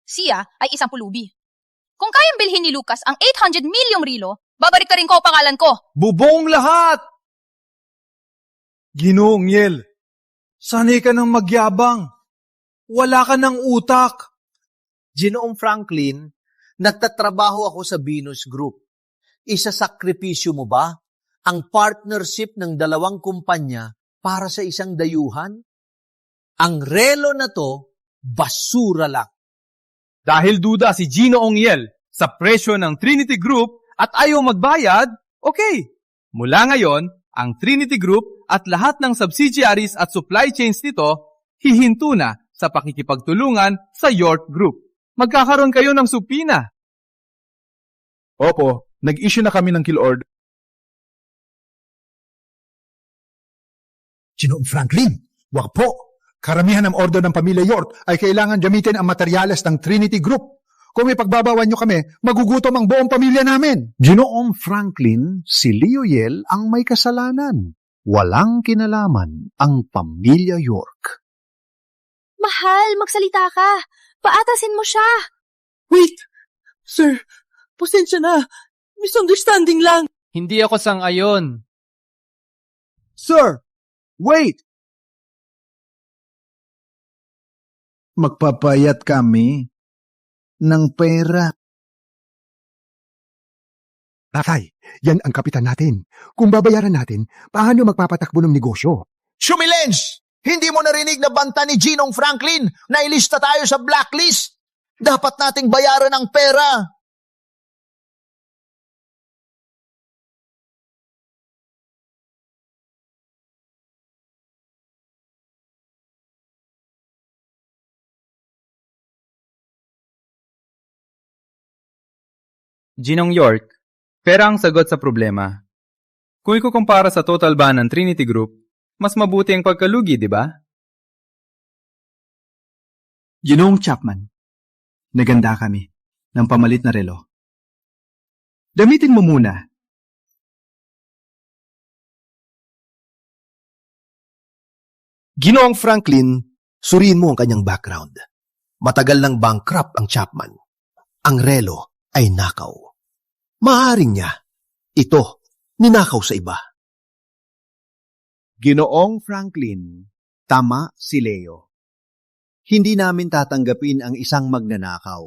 Siya ay isang pulubi. Kung kayang bilhin ni Lucas ang $800 milyong relo, babalik ka rin ko ang pangalan ko. Bubong lahat! Ginoong Yel, sanay ka ng magyabang. Wala ka ng utak. Ginoong Franklin, nagtatrabaho ako sa Venus Group. Isasakripisyo mo ba ang partnership ng dalawang kumpanya para sa isang dayuhan? Ang relo na to, basura lang. Dahil duda si Ginoong Yel sa presyo ng Trinity Group at ayaw magbayad, okay. Mula ngayon, ang Trinity Group at lahat ng subsidiaries at supply chains nito hihinto na sa pakikipagtulungan sa York Group. Magkakaroon kayo ng supina. Opo, nag-issue na kami ng kill order. Ginoong Franklin, wag po. Karamihan ng order ng pamilya York ay kailangan gamitin ang materyales ng Trinity Group. Kung may pagbabawan nyo kami, magugutom ang buong pamilya namin. Ginoong Franklin, si Leo Yel ang may kasalanan. Walang kinalaman ang pamilya York. Mahal, magsalita ka. Paatasin mo siya. Wait! Sir, pasensya na. Misunderstanding lang. Hindi ako sang-ayon. Sir, wait! Magpapayat kami ng pera. Tatay, yan ang kapitan natin. Kung babayaran natin, paano magpapatakbo ng negosyo? Shumilens! Hindi mo narinig na banta ni Ginong Franklin na ilista tayo sa blacklist? Dapat nating bayaran ang pera. Ginong York, pera ang sagot sa problema. Kung ikukumpara sa total ban ng Trinity Group, mas mabuti ang pagkalugi, di ba? Ginoong Chapman, naganda kami ng pamalit na relo. Gamitin mo muna. Ginoong Franklin, suriin mo ang kanyang background. Matagal nang bankrupt ang Chapman. Ang relo ay nakaw. Maaring niya, ito, ninakaw sa iba. Ginoong Franklin, tama si Leo. Hindi namin tatanggapin ang isang magnanakaw.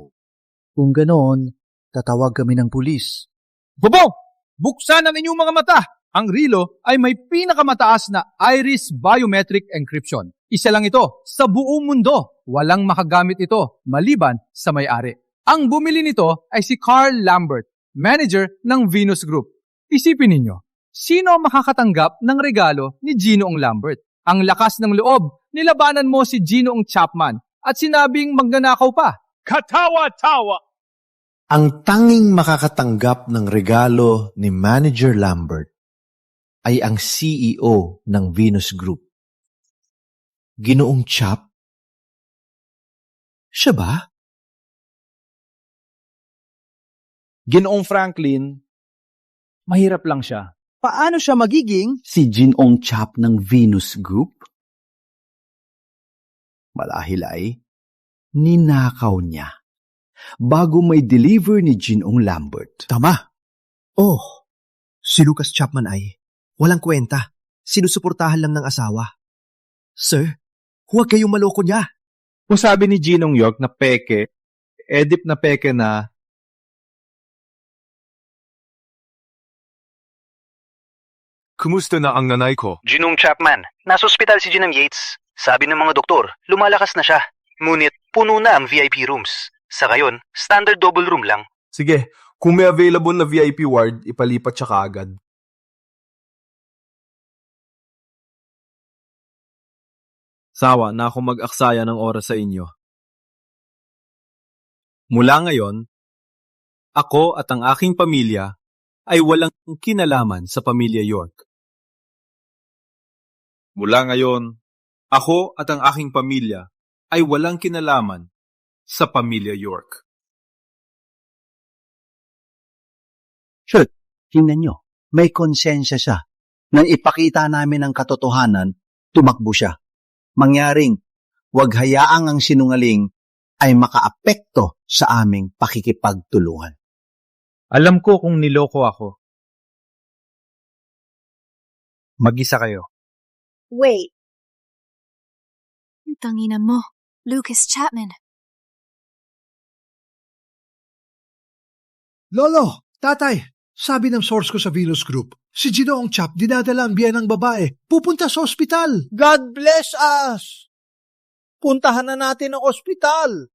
Kung ganoon, tatawag kami ng pulis. Bubong! Buksan ang inyong mga mata! Ang Rilo ay may pinakamataas na iris biometric encryption. Isa lang ito sa buong mundo. Walang makagamit ito maliban sa may-ari. Ang bumili nito ay si Carl Lambert, manager ng Venus Group. Isipin ninyo, sino ang makakatanggap ng regalo ni Ginoong Lambert? Ang lakas ng loob, nilabanan mo si Ginoong Chapman at sinabing magnanakaw pa. Katawa-tawa! Ang tanging makakatanggap ng regalo ni Manager Lambert ay ang CEO ng Venus Group. Ginoong Chap? Siya ba? Ginoong Franklin, mahirap lang siya. Paano siya magiging Si Ginoong Chap ng Venus Group? Marahil ay ninakaw niya bago may deliver ni Ginoong Lambert. Tama. Oh, si Lucas Chapman ay walang kwenta. Sinusuportahan lang ng asawa. Sir, huwag kayong maloko niya. Kung sabi ni Ginong York na peke, edip na peke na, Kumusta na ang nanay ko? Ginong Chapman, nasa ospital si Ginang Yates. Sabi ng mga doktor, lumalakas na siya. Ngunit puno na ang VIP rooms. Sa ngayon, standard double room lang. Sige, kung may available na VIP ward, ipalipat siya kaagad. sawa na ako mag-aksaya ng oras sa inyo. Mula ngayon, ako at ang aking pamilya ay walang kinalaman sa pamilya York. Mula ngayon, ako at ang aking pamilya ay walang kinalaman sa pamilya York. Shoot, tingnan nyo, may konsensya siya. Nang ipakita namin ang katotohanan, tumakbo siya. Mangyaring, huwag hayaang ang sinungaling ay makaapekto sa aming pakikipagtulungan. Alam ko kung niloko ako. Mag-isa kayo. Wait. Tangina mo, Lucas Chapman. Lolo, tatay, sabi ng source ko sa Venus Group, si Ginoong Chap dinadala ang biyan ng babae. Pupunta sa ospital. God bless us! Puntahan na natin ang ospital.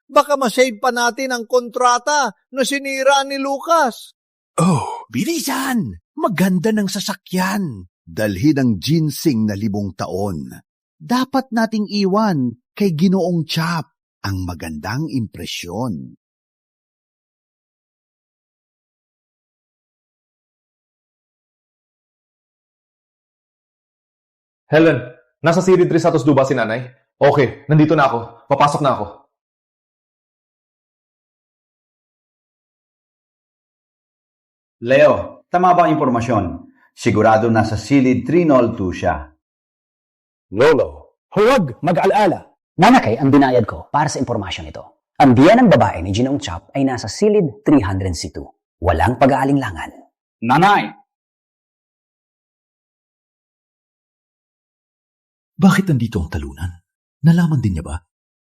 Baka masave pa natin ang kontrata na sinira ni Lucas. Oh, bilisan! Maganda ng sasakyan. Dalhin ang ginseng na 5 taon. Dapat nating iwan kay Ginoong Chap ang magandang impresyon. Helen, nasa Series 3 Santos Duba si nanay? Okay, nandito na ako. Papasok na ako. Leo, tama ba ang impormasyon? Sigurado nasa silid 302 siya. Lolo, huwag mag-alala. Nanakay ang binayad ko para sa impormasyon ito. Ang biyan ng babae ni Ginoong Chap ay nasa silid 302. Walang pag-aalinlangan. Nanay! Bakit nandito ang talunan? Nalaman din niya ba?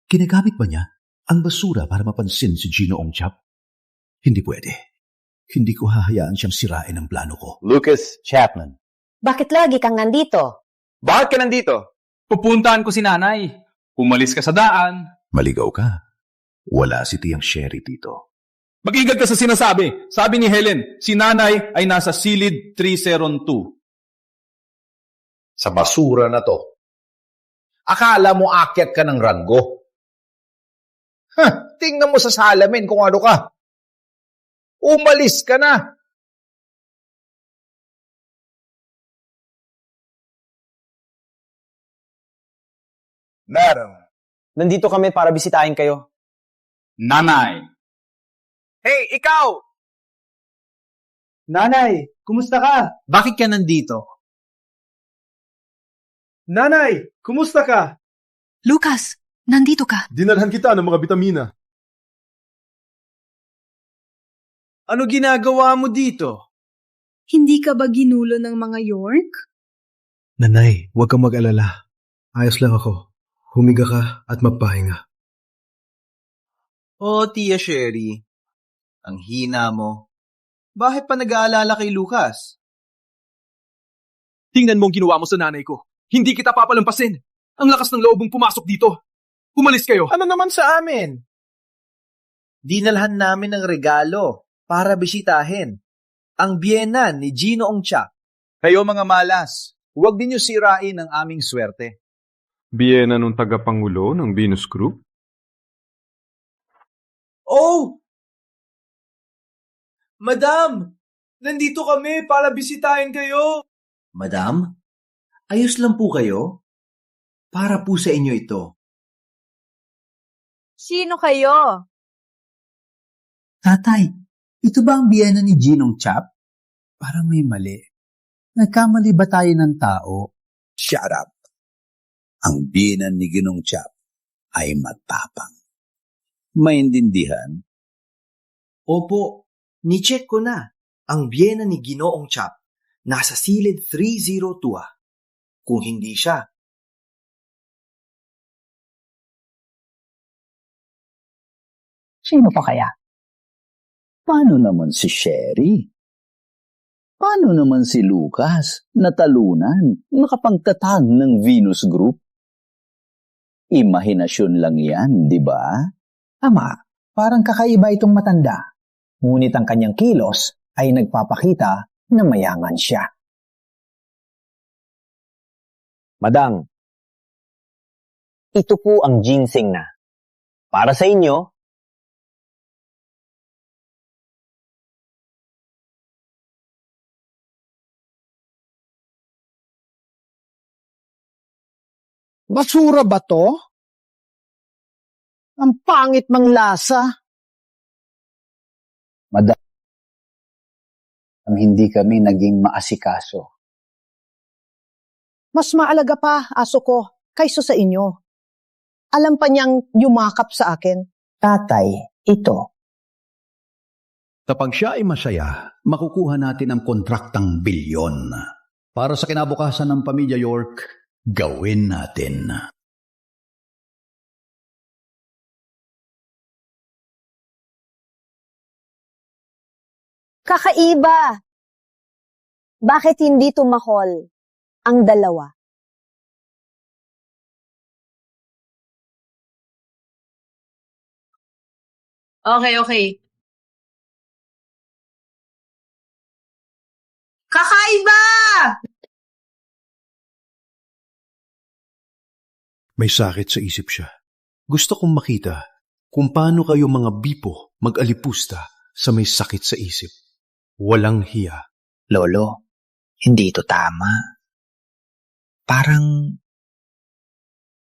Ginagamit ba niya ang basura para mapansin si Ginoong Chap? Hindi pwede. Hindi ko hahayaan siyang sirain ang plano ko. Lucas Chapman. Bakit lagi kang nandito? Bakit ka nandito? Pupuntahan ko si nanay. Umalis ka sa daan. Maligaw ka. Wala si Tiyang Sherry dito. Mag-ingat ka sa sinasabi. Sabi ni Helen, si nanay ay nasa silid 302. Sa basura na to. Akala mo akyat ka ng ranggo. Tingnan mo sa salamin kung ano ka. Umalis ka na. Madam, nandito kami para bisitahin kayo. Nanay. Hey, ikaw! Nanay, kumusta ka? Bakit ka nandito? Nanay, kumusta ka? Lucas, nandito ka. Dinalhan kita ng mga bitamina. Ano ginagawa mo dito? Hindi ka ba ginulo ng mga York? Nanay, huwag kang mag-alala. Ayos lang ako. Humiga ka at magpahinga. Oh, Tia Sherry. Ang hina mo. Bakit pa nag-aalala kay Lucas? Tingnan mo ang ginawa mo sa nanay ko. Hindi kita papalampasin. Ang lakas ng loob mong pumasok dito. Umalis kayo. Ano naman sa amin? Dinalhan namin ng regalo para bisitahin ang biyenan ni Ginoong Chap. Kayo mga malas, huwag ninyo sirain ang aming swerte. Biyena nung tagapangulo ng Venus Group? Oh! Madam! Nandito kami para bisitahin kayo. Madam, ayos lang po kayo? Para po sa inyo ito. Sino kayo? Tatay, ito ba ang biyena ni Ginong Chap? Parang may mali. Nagkamali ba tayo ng tao? Shut up. Ang biyenan ni Ginong Chap ay matapang. Maintindihan? Opo, ni-check ko na. Ang biyena ni Ginoong Chap nasa silid 302. Kung hindi siya, Sino pa kaya? Paano naman si Sherry? Paano naman si Lucas, natalunan, nakapagtatag ng Venus Group? Imahinasyon lang yan, di ba? Ama, parang kakaiba itong matanda. Ngunit ang kanyang kilos ay nagpapakita na mayaman siya. Madam, ito po ang ginseng na. Para sa inyo, basura ba to? Ang pangit mang lasa. Madam, ang hindi kami naging maasikaso. Mas maalaga pa, aso ko, kaysa sa inyo. Alam pa niyang yumakap sa akin. Tatay, ito. Kapag siya ay masaya, makukuha natin ang kontraktang bilyon. Para sa kinabukasan ng pamilya York, gawin natin. Kakaiba! Bakit hindi tumahol ang dalawa? Okay. Kakaiba! May sakit sa isip siya. Gusto kong makita kung paano kayo mga bipo mag-alipusta sa may sakit sa isip. Walang hiya. Lolo, hindi ito tama. Parang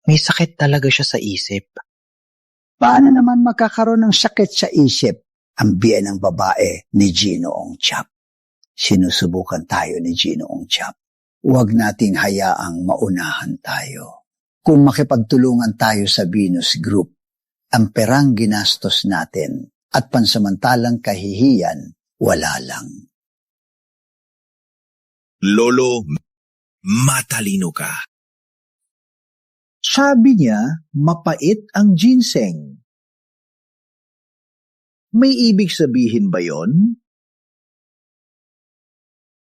may sakit talaga siya sa isip. Paano naman magkakaroon ng sakit sa isip ang biyenang babae ni Ginoong Chap? Sinusubukan tayo ni Ginoong Chap. Huwag nating hayaang maunahan tayo. Kung makipagtulungan tayo sa Venus Group, ang perang ginastos natin at pansamantalang kahihiyan, wala lang. Lolo, matalino ka. Sabi niya, mapait ang ginseng. May ibig sabihin ba yon?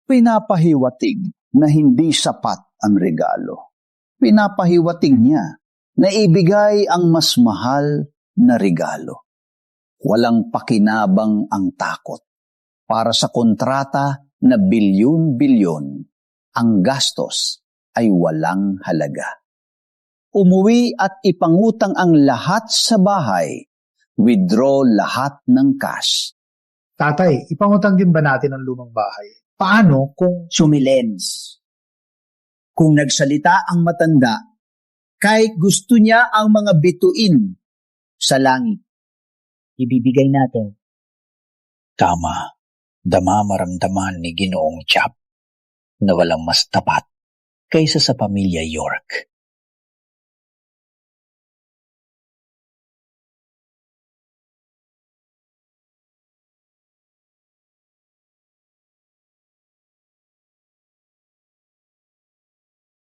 Pinapahiwatig na hindi sapat ang regalo. Pinapahiwatig niya na ibigay ang mas mahal na regalo. Walang pakinabang ang takot. Para sa kontrata na bilyon-bilyon, ang gastos ay walang halaga. Umuwi at ipangutang ang lahat sa bahay. Withdraw lahat ng cash. Tatay, ipangutang din ba natin ang lumang bahay? Paano kung Sumilens? Kung nagsalita ang matanda, kahit gusto niya ang mga bituin sa langit, ibibigay natin. Tama, dama maramdaman ni Ginoong Chap na walang mas tapat kaysa sa pamilya York.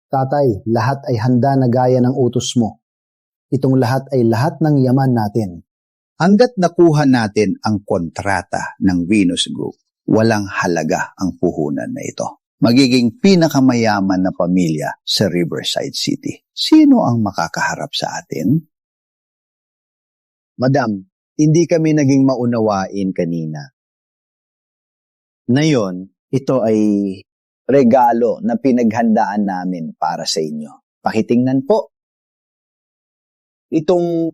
Tatay, lahat ay handa na gaya ng utos mo. Itong lahat ay lahat ng yaman natin. Hanggat nakuha natin ang kontrata ng Venus Group, walang halaga ang puhunan na ito. magiging pinakamayaman na pamilya sa Riverside City. Sino ang makakaharap sa atin? Madam, hindi kami naging maunawain kanina. Ngayon, ito ay regalo na pinaghandaan namin para sa inyo. Pakitingnan po. Itong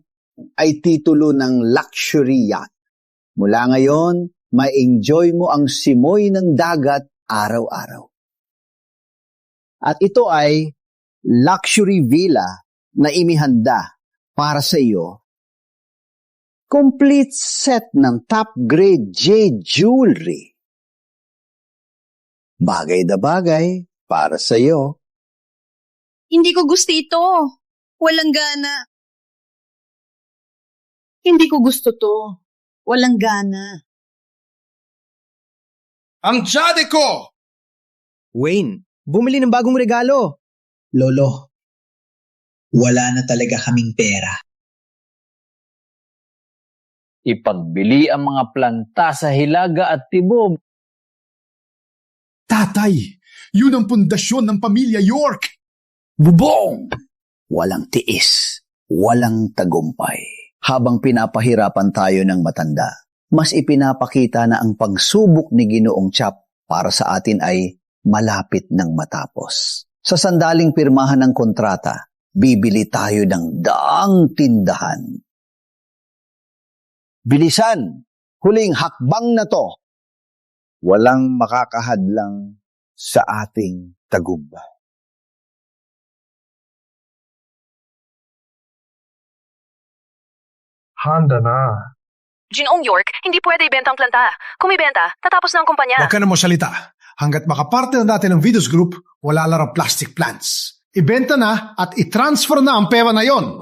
ay titulo ng luxury yacht. Mula ngayon, ma-enjoy mo ang simoy ng dagat araw-araw. At ito ay luxury villa na imihanda para sa iyo. Complete set ng top-grade jade jewelry. Bagay na bagay para sa iyo. Hindi ko gusto ito. Walang gana. Hindi ko gusto to. Walang gana. Ang tsade ko! Wayne, bumili ng bagong regalo. Lolo, wala na talaga kaming pera. Ipagbili ang mga planta sa Hilaga at Tibog. Tatay, yun ang pundasyon ng pamilya York. Bubong! Walang tiis, walang tagumpay. Habang pinapahirapan tayo ng matanda, mas ipinapakita na ang pagsubok ni Ginoong Chap para sa atin ay malapit ng matapos. Sa sandaling pirmahan ng kontrata, bibili tayo ng daang tindahan. Bilisan! Huling hakbang na to! Walang makakahadlang sa ating tagumpay. Handa na. Ginoong York, hindi pwede ibenta ang planta. Kung ibenta, tatapos na ang kumpanya. Huwag ka na mo salita. Hanggat makaparte na natin ng Venus Group, wala larang plastic plants. Ibenta na at i-transfer na ang pera na yon.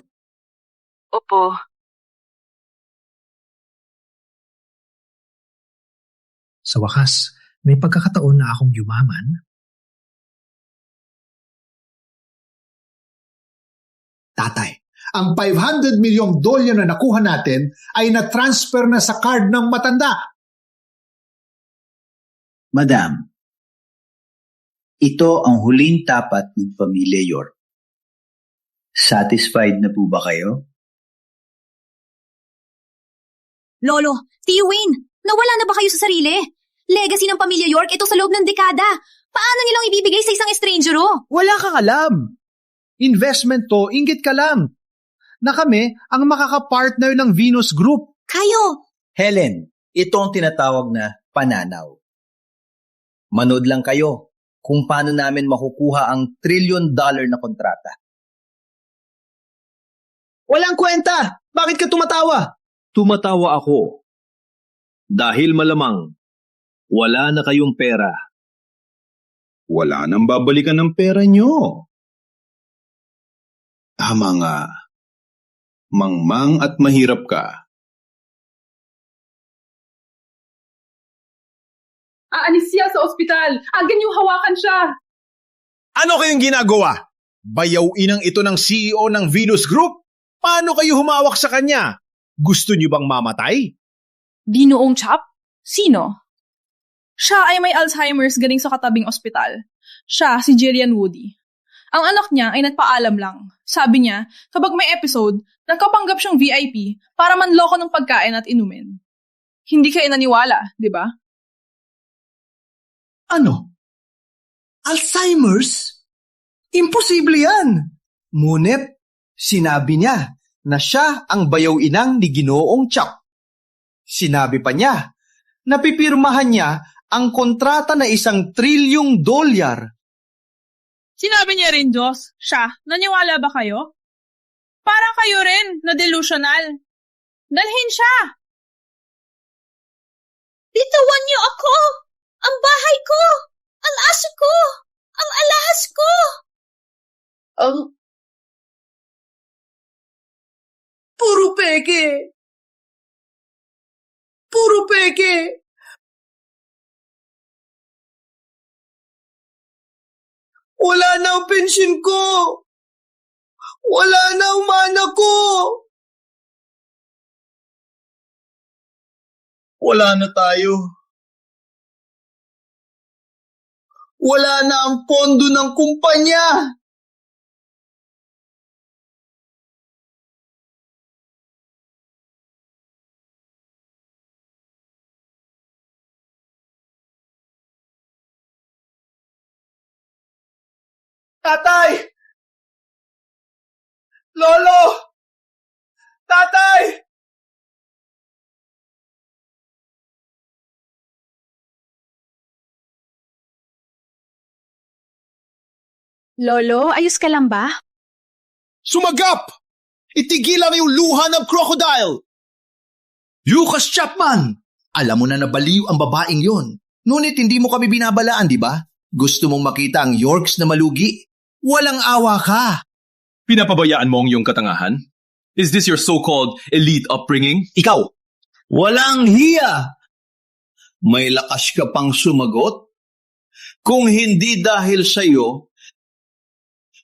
Opo. Sa wakas, may pagkakataon na akong yumaman. Tatay, ang $500 million na nakuha natin ay na-transfer na sa card ng matanda. Madam, ito ang huling tapat ng pamilya York. Satisfied na po ba kayo? Lolo, Tio Wayne, nawala na ba kayo sa sarili? Legacy ng pamilya York ito sa loob ng dekada. Paano nilang ibibigay sa isang estrangero? Wala kang alam. Investment to, inggit ka lang. Na kami ang makakapartner ng Venus Group. Kayo! Helen, ito ang tinatawag na pananaw. Manood lang kayo kung paano namin makukuha ang $1 trillion na kontrata. Walang kwenta! Bakit ka tumatawa? Tumatawa ako. Dahil malamang, wala na kayong pera. Wala nang babalikan ng pera nyo. Tama nga. Mangmang at mahirap ka. Aalis siya sa ospital. Agad niyo hawakan siya. Ano kayong ginagawa? Bayawin ang ito ng CEO ng Venus Group? Paano kayo humawak sa kanya? Gusto niyo bang mamatay? Ginoong Chap? Sino? Siya ay may Alzheimer's galing sa katabing ospital. Siya si Jillian Woody. Ang anak niya ay nagpaalam lang. Sabi niya, kapag may episode, nagkapanggap siyang VIP para manloko ng pagkain at inumin. Hindi kayo naniwala, di ba? Ano? Alzheimer's? Imposible yan! Ngunit, sinabi niya na siya ang bayaw-inang ni Ginoong Chap. Sinabi pa niya, napipirmahan niya ang kontrata na $1 trillion. Sinabi niya rin, Diyos, siya, naniwala ba kayo? Parang kayo rin, na delusional. Dalhin siya! Bitawan niyo ako! Ang bahay ko! Ang aso ko! Ang alahas ko! Puro peke! Puro peke! Wala na ang pensyon ko! Wala na ang mana ko! Wala na tayo. Wala na ang pondo ng kumpanya. Tatay! Lolo! Tatay! Lolo, ayos ka lang ba? Sumagap! Itigilan yung luha ng crocodile! Lucas Chapman! Alam mo na nabaliw ang babaeng yon. Ngunit hindi mo kami binabalaan, di ba? Gusto mong makita ang Yorks na malugi? Walang awa ka! Pinapabayaan mo ang iyong katangahan? Is this your so-called elite upbringing? Ikaw! Walang hiya! May lakas ka pang sumagot? Kung hindi dahil sa iyo,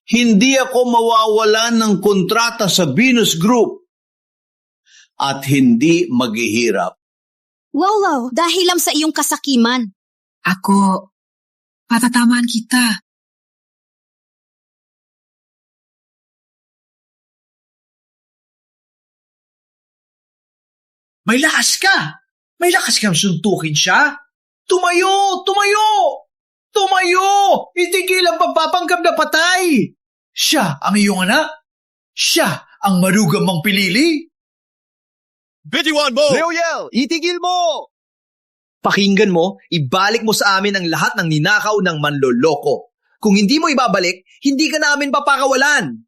hindi ako mawawalan ng kontrata sa Venus Group at hindi maghihirap. Lolo, dahil lang sa iyong kasakiman. Ako, patatamaan kita. May lakas ka! May lakas kang suntukin siya! Tumayo! Tumayo! Tumayo! Itigil ang pagpapanggap na patay! Siya ang iyong anak? Siya ang marugang mong pilili? Bitiwan mo! Leoyel, itigil mo! Pakinggan mo, ibalik mo sa amin ang lahat ng ninakaw ng manloloko. Kung hindi mo ibabalik, hindi ka namin papakawalan.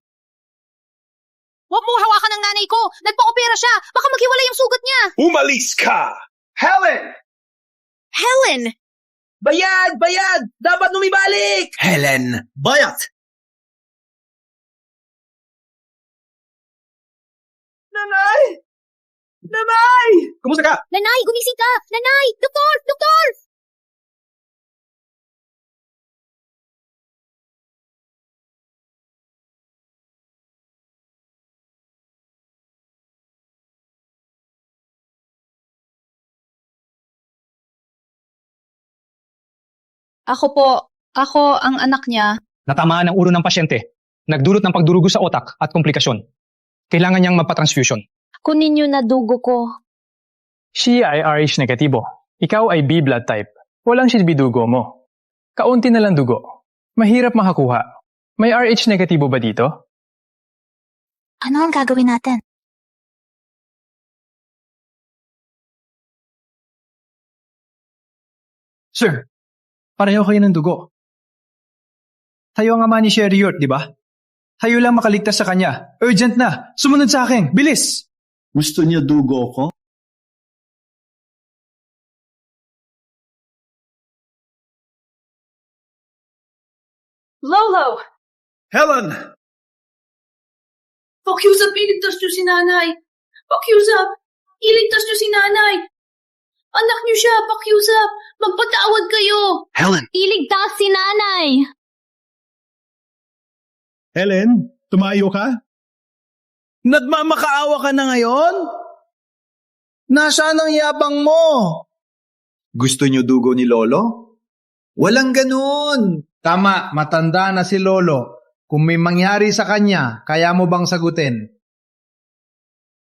Huwag mo hawakan ng nanay ko! Nagpa-opera siya! Baka maghiwalay yung sugat niya! Umalis ka! Helen! Helen! Bayad! Bayad! Dapat numibalik! Helen! Bayad! Nanay! Nanay! Kumusta ka? Nanay, gumising ka! Nanay! Doktor! Doktor! Ako ang anak niya. Natamaan ang ulo ng pasyente. Nagdulot ng pagdurugo sa otak at komplikasyon. Kailangan niyang magpa-transfusion. Kunin niyo na dugo ko. Siya ay RH negatibo. Ikaw ay B blood type. Walang CB dugo mo. Kaunti na lang dugo. Mahirap makakuha. May RH negatibo ba dito? Ano ang gagawin natin? Sir, pareho kayo ng dugo. Tayo ang ama ni Sherry York, di ba? Tayo lang makaligtas sa kanya. Urgent na! Sumunod sa akin! Bilis! Gusto niya dugo ko? Lolo! Helen! Pakiusap, iligtas niyo si nanay. Pakiusap, iligtas niyo si nanay. Anak niyo siya, pakiusap. Magpatawad kayo. Helen! Iligtas si nanay! Helen, tumayo ka? Nagmamakaawa ka na ngayon? Nasaan ang yabang mo? Gusto niyo dugo ni Lolo? Walang ganun. Tama, matanda na si Lolo. Kung may mangyari sa kanya, kaya mo bang sagutin?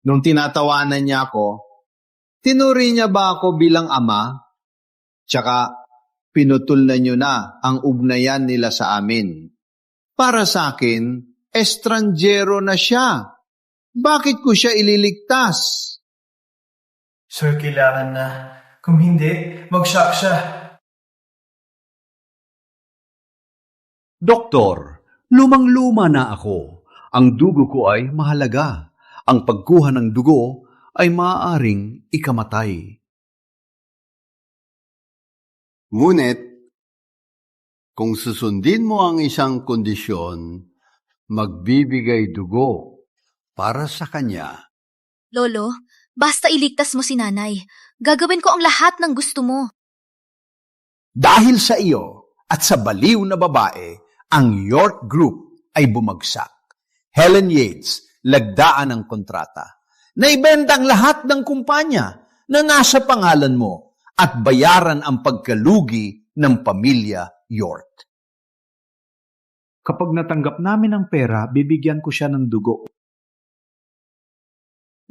Nung tinatawanan niya ako, tinuri niya ba ako bilang ama? Tsaka, pinutol na niyo na ang ugnayan nila sa amin. Para sa akin, estranjero na siya. Bakit ko siya ililigtas? Sir, kailangan na. Kung hindi, mag-shock siya. Doktor, lumang-luma na ako. Ang dugo ko ay mahalaga. Ang pagkuha ng dugo ay maaaring ikamatay. Ngunit, kung susundin mo ang isang kondisyon, magbibigay dugo para sa kanya. Lolo, basta iligtas mo si nanay. Gagawin ko ang lahat ng gusto mo. Dahil sa iyo at sa baliw na babae, ang York Group ay bumagsak. Helen Yates, lagdaan ng kontrata. Naibenta ang lahat ng kumpanya na nasa pangalan mo at bayaran ang pagkalugi ng pamilya York. Kapag natanggap namin ang pera, bibigyan ko siya ng dugo.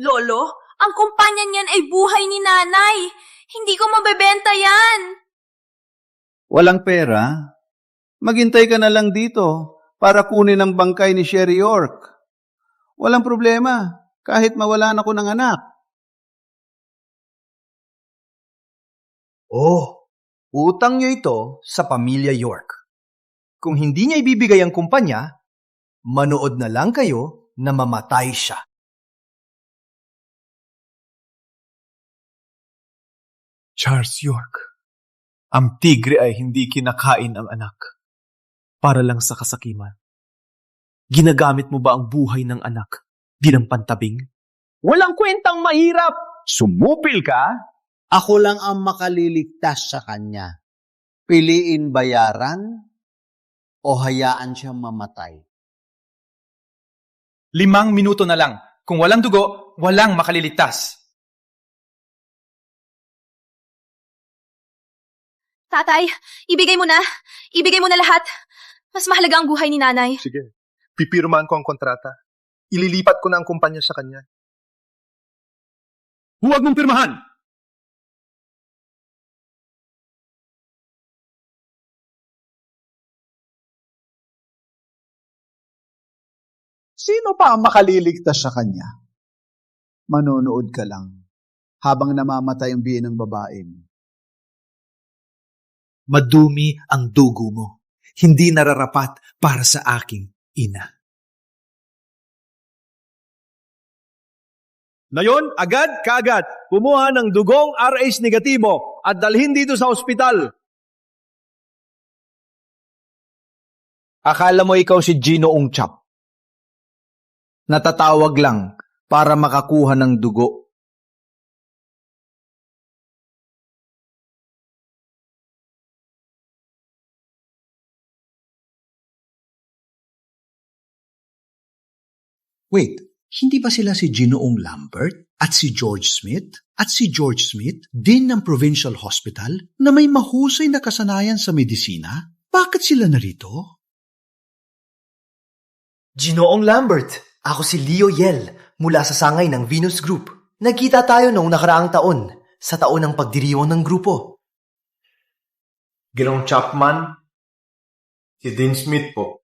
Lolo, ang kumpanya niyan ay buhay ni nanay. Hindi ko mabebenta yan. Walang pera? Maghintay ka na lang dito para kunin ang bangkay ni Sherry York. Walang problema, kahit mawalan ako ng anak. Oh, utang niyo ito sa pamilya York. Kung hindi niya ibibigay ang kumpanya, manood na lang kayo na mamatay siya. Charles York, ang tigre ay hindi kinakain ang anak para lang sa kasakiman. Ginagamit mo ba ang buhay ng anak bilang pantabing? Walang kwentang mahirap! Sumupil ka? Ako lang ang makaliligtas sa kanya. Piliin bayaran o hayaan siyang mamatay. 5 minuto na lang. Kung walang dugo, walang makaliligtas. Tatay, ibigay mo na. Ibigay mo na lahat. Mas mahalaga ang buhay ni nanay. Sige, pipirmahan ko ang kontrata. Ililipat ko na ang kumpanya sa kanya. Huwag mong pirmahan! Sino pa ang makaliligtas sa kanya? Manonood ka lang habang namamatay ang biyen ng babaeng. Madumi ang dugo mo. Hindi nararapat para sa aking ina. Ngayon, agad-kagad, kumuha ng dugong RH negatibo at dalhin dito sa ospital. Akala mo ikaw si Ginoong Chap? Natatawag lang para makakuha ng dugo. Wait, hindi ba sila si Ginoong Lambert at si George Smith? At si George Smith din ng Provincial Hospital na may mahusay na kasanayan sa medisina? Bakit sila narito? Ginoong Lambert, ako si Leo Yel mula sa sangay ng Venus Group. Nagkita tayo noong nakaraang taon, sa taon ng pagdiriwang ng grupo. Ginoong Chapman, si Dean Smith po.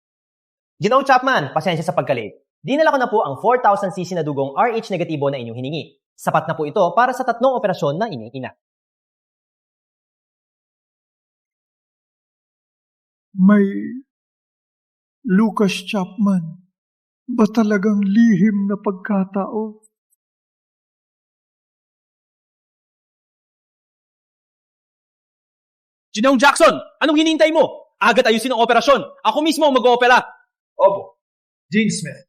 Ginoong Chapman, pasensya sa pagkalate. Dinala ko na po ang 4,000cc na dugong RH negatibo na inyong hiningi. Sapat na po ito para sa 3 operasyon ng inyong ina. May Lucas Chapman, ba talagang lihim na pagkatao? Ginoong Jackson, anong hinintay mo? Agad ayusin ang operasyon. Ako mismo ang mag-oopera. Opo, Dean Smith.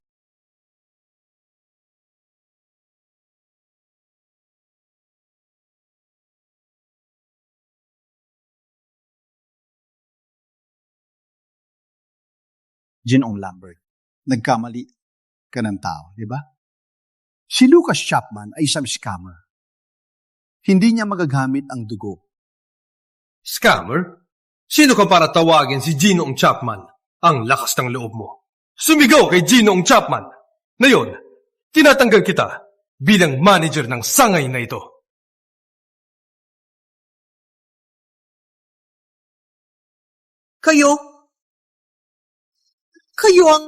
Ginoong Lambert, nagkamali ka ng tao, di ba? Si Lucas Chapman ay isang scammer. Hindi niya magagamit ang dugo. Scammer? Sino ka para tawagin si Ginoong Chapman? Ang lakas ng loob mo. Sumigaw kay Ginoong Chapman. Ngayon, tinatanggal kita bilang manager ng sangay na ito. Kayo ang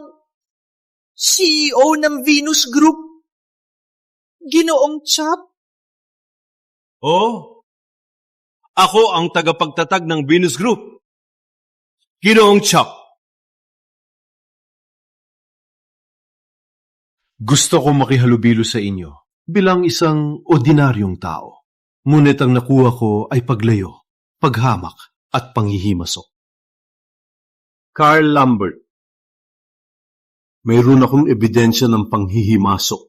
CEO ng Venus Group? Ginoong Chap? Oh, ako ang tagapagtatag ng Venus Group. Ginoong Chap. Gusto ko makihalubilo sa inyo bilang isang ordinaryong tao. Ngunit ang nakuha ko ay paglayo, paghamak at panghihimasok. Carl Lambert, mayroon akong ebidensya ng panghihimasok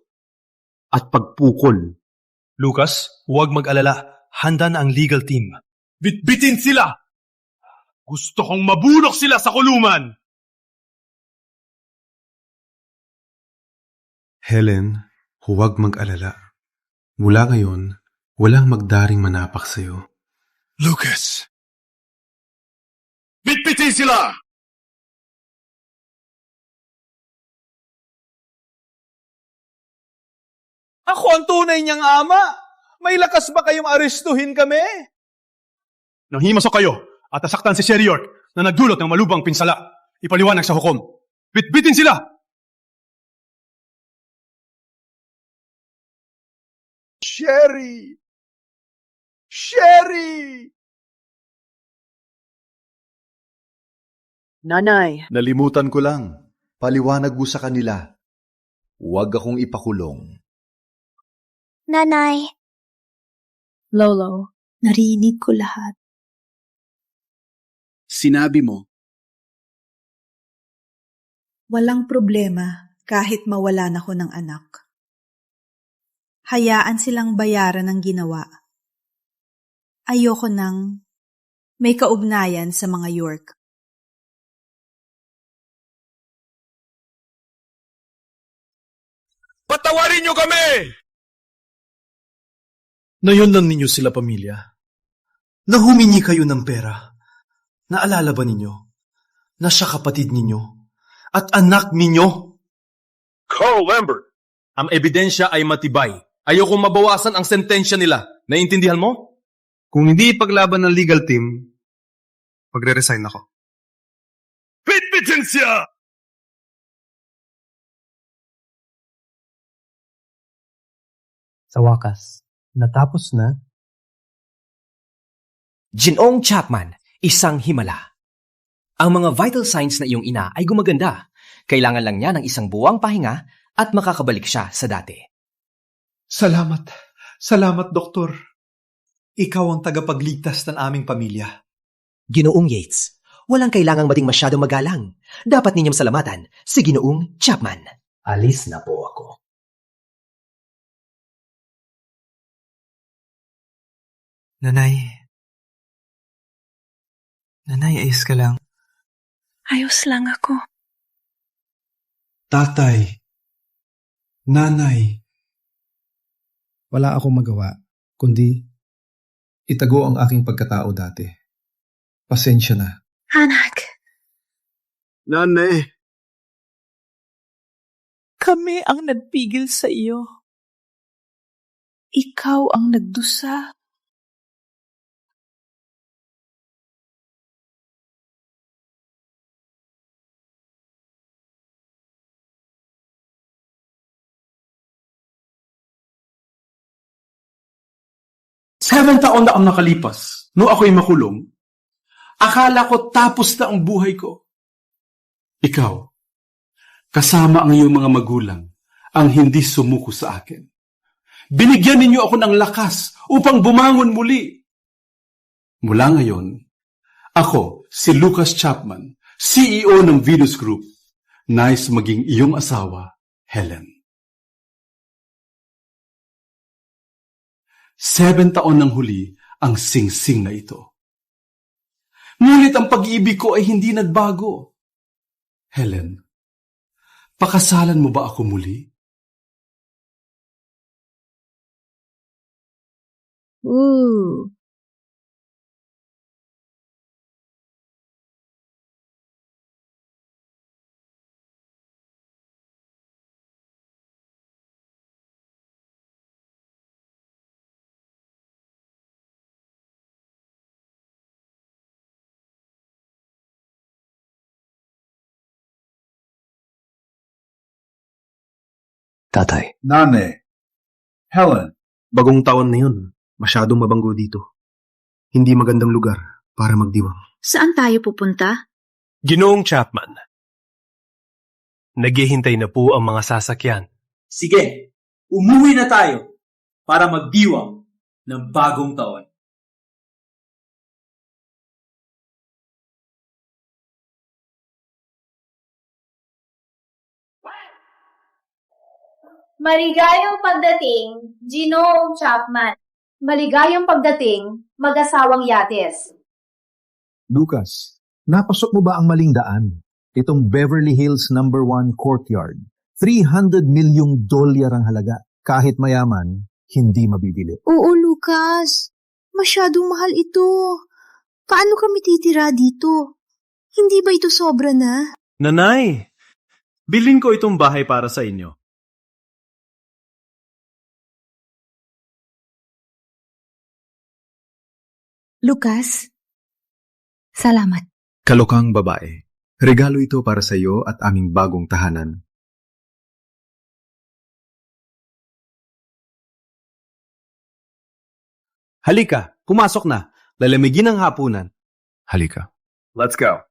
at pagpukol. Lucas, huwag mag-alala. Handa na ang legal team. Bitbitin sila! Gusto kong mabulok sila sa kulungan! Helen, huwag mag-alala. Mula ngayon, walang magdaring manapak sa'yo. Lucas, Bitbitin sila! Ako ang tunay niyang ama. May lakas ba kayong arestuhin kami? Nang himasok kayo at nasaktan si Sherry York na nagdulot ng malubang pinsala, ipaliwanag sa hukom. Bitbitin sila! Sherry! Sherry! Nanay. Nalimutan ko lang. Paliwanag mo sa kanila. Huwag akong ipakulong. Nanay. Lolo, narinig ko lahat. Sinabi mo, Walang problema kahit mawalan ako ng anak. Hayaan silang bayaran ng ginawa. Ayoko nang may kaugnayan sa mga York. Patawarin niyo kami! Ngayon lang ninyo sila pamilya. Na humingi kayo ng pera. Naalala ba ninyo na siya kapatid ninyo at anak ninyo? Carl Lambert, ang ebidensya ay matibay. Ayokong mabawasan ang sentensya nila. Naiintindihan mo? Kung hindi ipaglaban ng legal team, magre-resign ako. Bitbitin siya! Sa wakas, natapos na. Ginoong Chapman, isang himala. Ang mga vital signs na iyong ina ay gumaganda. Kailangan lang niya ng isang buwang pahinga at makakabalik siya sa dati. Salamat. Salamat, Doktor. Ikaw ang tagapagligtas ng aming pamilya. Ginoong Yates, walang kailangang maging masyadong magalang. Dapat ninyong salamatan si Ginoong Chapman. Alis na po ako. Nanay, ayos ka lang? Ayos lang ako. Tatay, nanay, wala akong magawa, kundi itago ang aking pagkatao dati. Pasensya na. Anak. Nanay. Kami ang nagpigil sa iyo. Ikaw ang nagdusa. Seven taon na ang nakalipas. No ako'y makulong, akala ko tapos na ang buhay ko. Ikaw, kasama ang iyong mga magulang, ang hindi sumuko sa akin. Binigyan ninyo ako ng lakas upang bumangon muli. Mula ngayon, ako, si Lucas Chapman, CEO ng Venus Group, nais maging iyong asawa, Helen. 7 taon ng huli ang singsing na ito. Ngunit ang pag-ibig ko ay hindi nagbago. Helen, pakasalan mo ba ako muli? Ooh. Tatay. Nane. Helen. Bagong taon na yun. Masyadong mabanggo dito. Hindi magandang lugar para magdiwang. Saan tayo pupunta? Ginoong Chapman. Naghihintay na po ang mga sasakyan. Sige, umuwi na tayo para magdiwang ng bagong taon. Maligayang pagdating, Ginoong Chapman. Maligayang pagdating, mag-asawang Yates. Lucas, napasok mo ba ang maling daan? Itong Beverly Hills No. 1 Courtyard. $300 million ang halaga. Kahit mayaman, hindi mabibili. Oo, Lucas. Masyadong mahal ito. Paano kami titira dito? Hindi ba ito sobra na? Nanay, bilhin ko itong bahay para sa inyo. Lucas, salamat. Kalokang babae, regalo ito para sa iyo at aming bagong tahanan. Halika, pumasok na. Lalamigin ang hapunan. Halika. Let's go.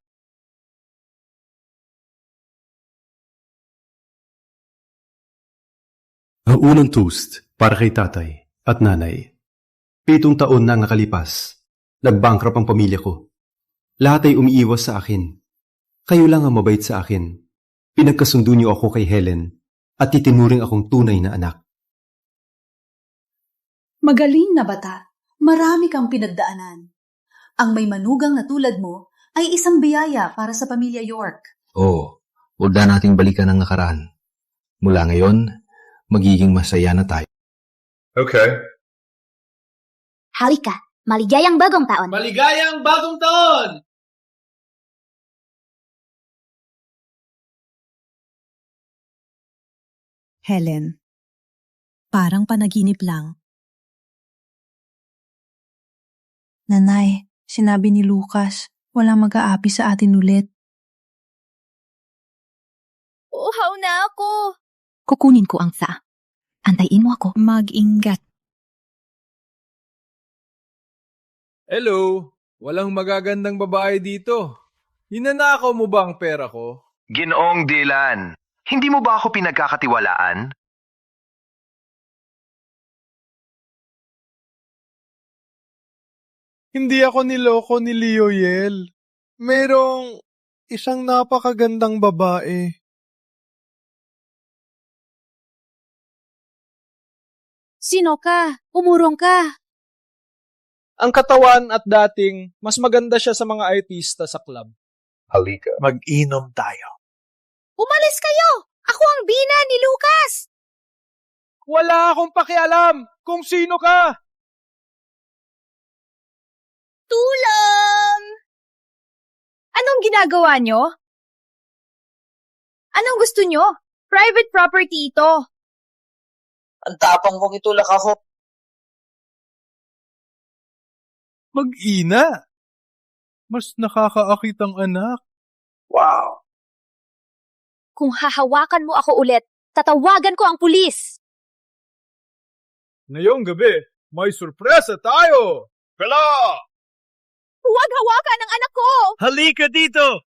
Ang unang toast para kay tatay at nanay. 7 taon na ang nakalipas. Nag-bankrupt ang pamilya ko. Lahat ay umiiwas sa akin. Kayo lang ang mabait sa akin. Pinagkasundo niyo ako kay Helen at itinuring akong tunay na anak. Magaling na bata. Marami kang pinagdaanan. Ang may manugang na tulad mo ay isang biyaya para sa pamilya York. Oo, huwag na nating balikan ang nakaraan. Mula ngayon, magiging masaya na tayo. Okay. Halika, maligayang bagong taon. Maligayang bagong taon! Helen, parang panaginip lang. Nanay, sinabi ni Lucas, walang mag-aapi sa atin ulit. Uhaw na ako. Kukunin ko ang sa. Antayin mo ako. Mag-ingat. Hello, walang magagandang babae dito. Ninanakaw mo ba ang pera ko? Ginoong Dylan, hindi mo ba ako pinagkakatiwalaan? Hindi ako niloko ni Lioyel. Merong isang napakagandang babae. Sino ka? Umurong ka. Ang katawan at dating, mas maganda siya sa mga artista sa club. Halika. Mag-inom tayo. Umalis kayo! Ako ang bina ni Lucas! Wala akong pakialam kung sino ka! Tulong! Anong ginagawa nyo? Anong gusto nyo? Private property ito. Ang tapang kong itulak ako. Mag-ina! Mas nakakaakit ang anak. Wow! Kung hahawakan mo ako ulit, tatawagan ko ang pulis. Ngayong gabi, may sorpresa tayo! Kala! Huwag hawakan ang anak ko! Halika dito!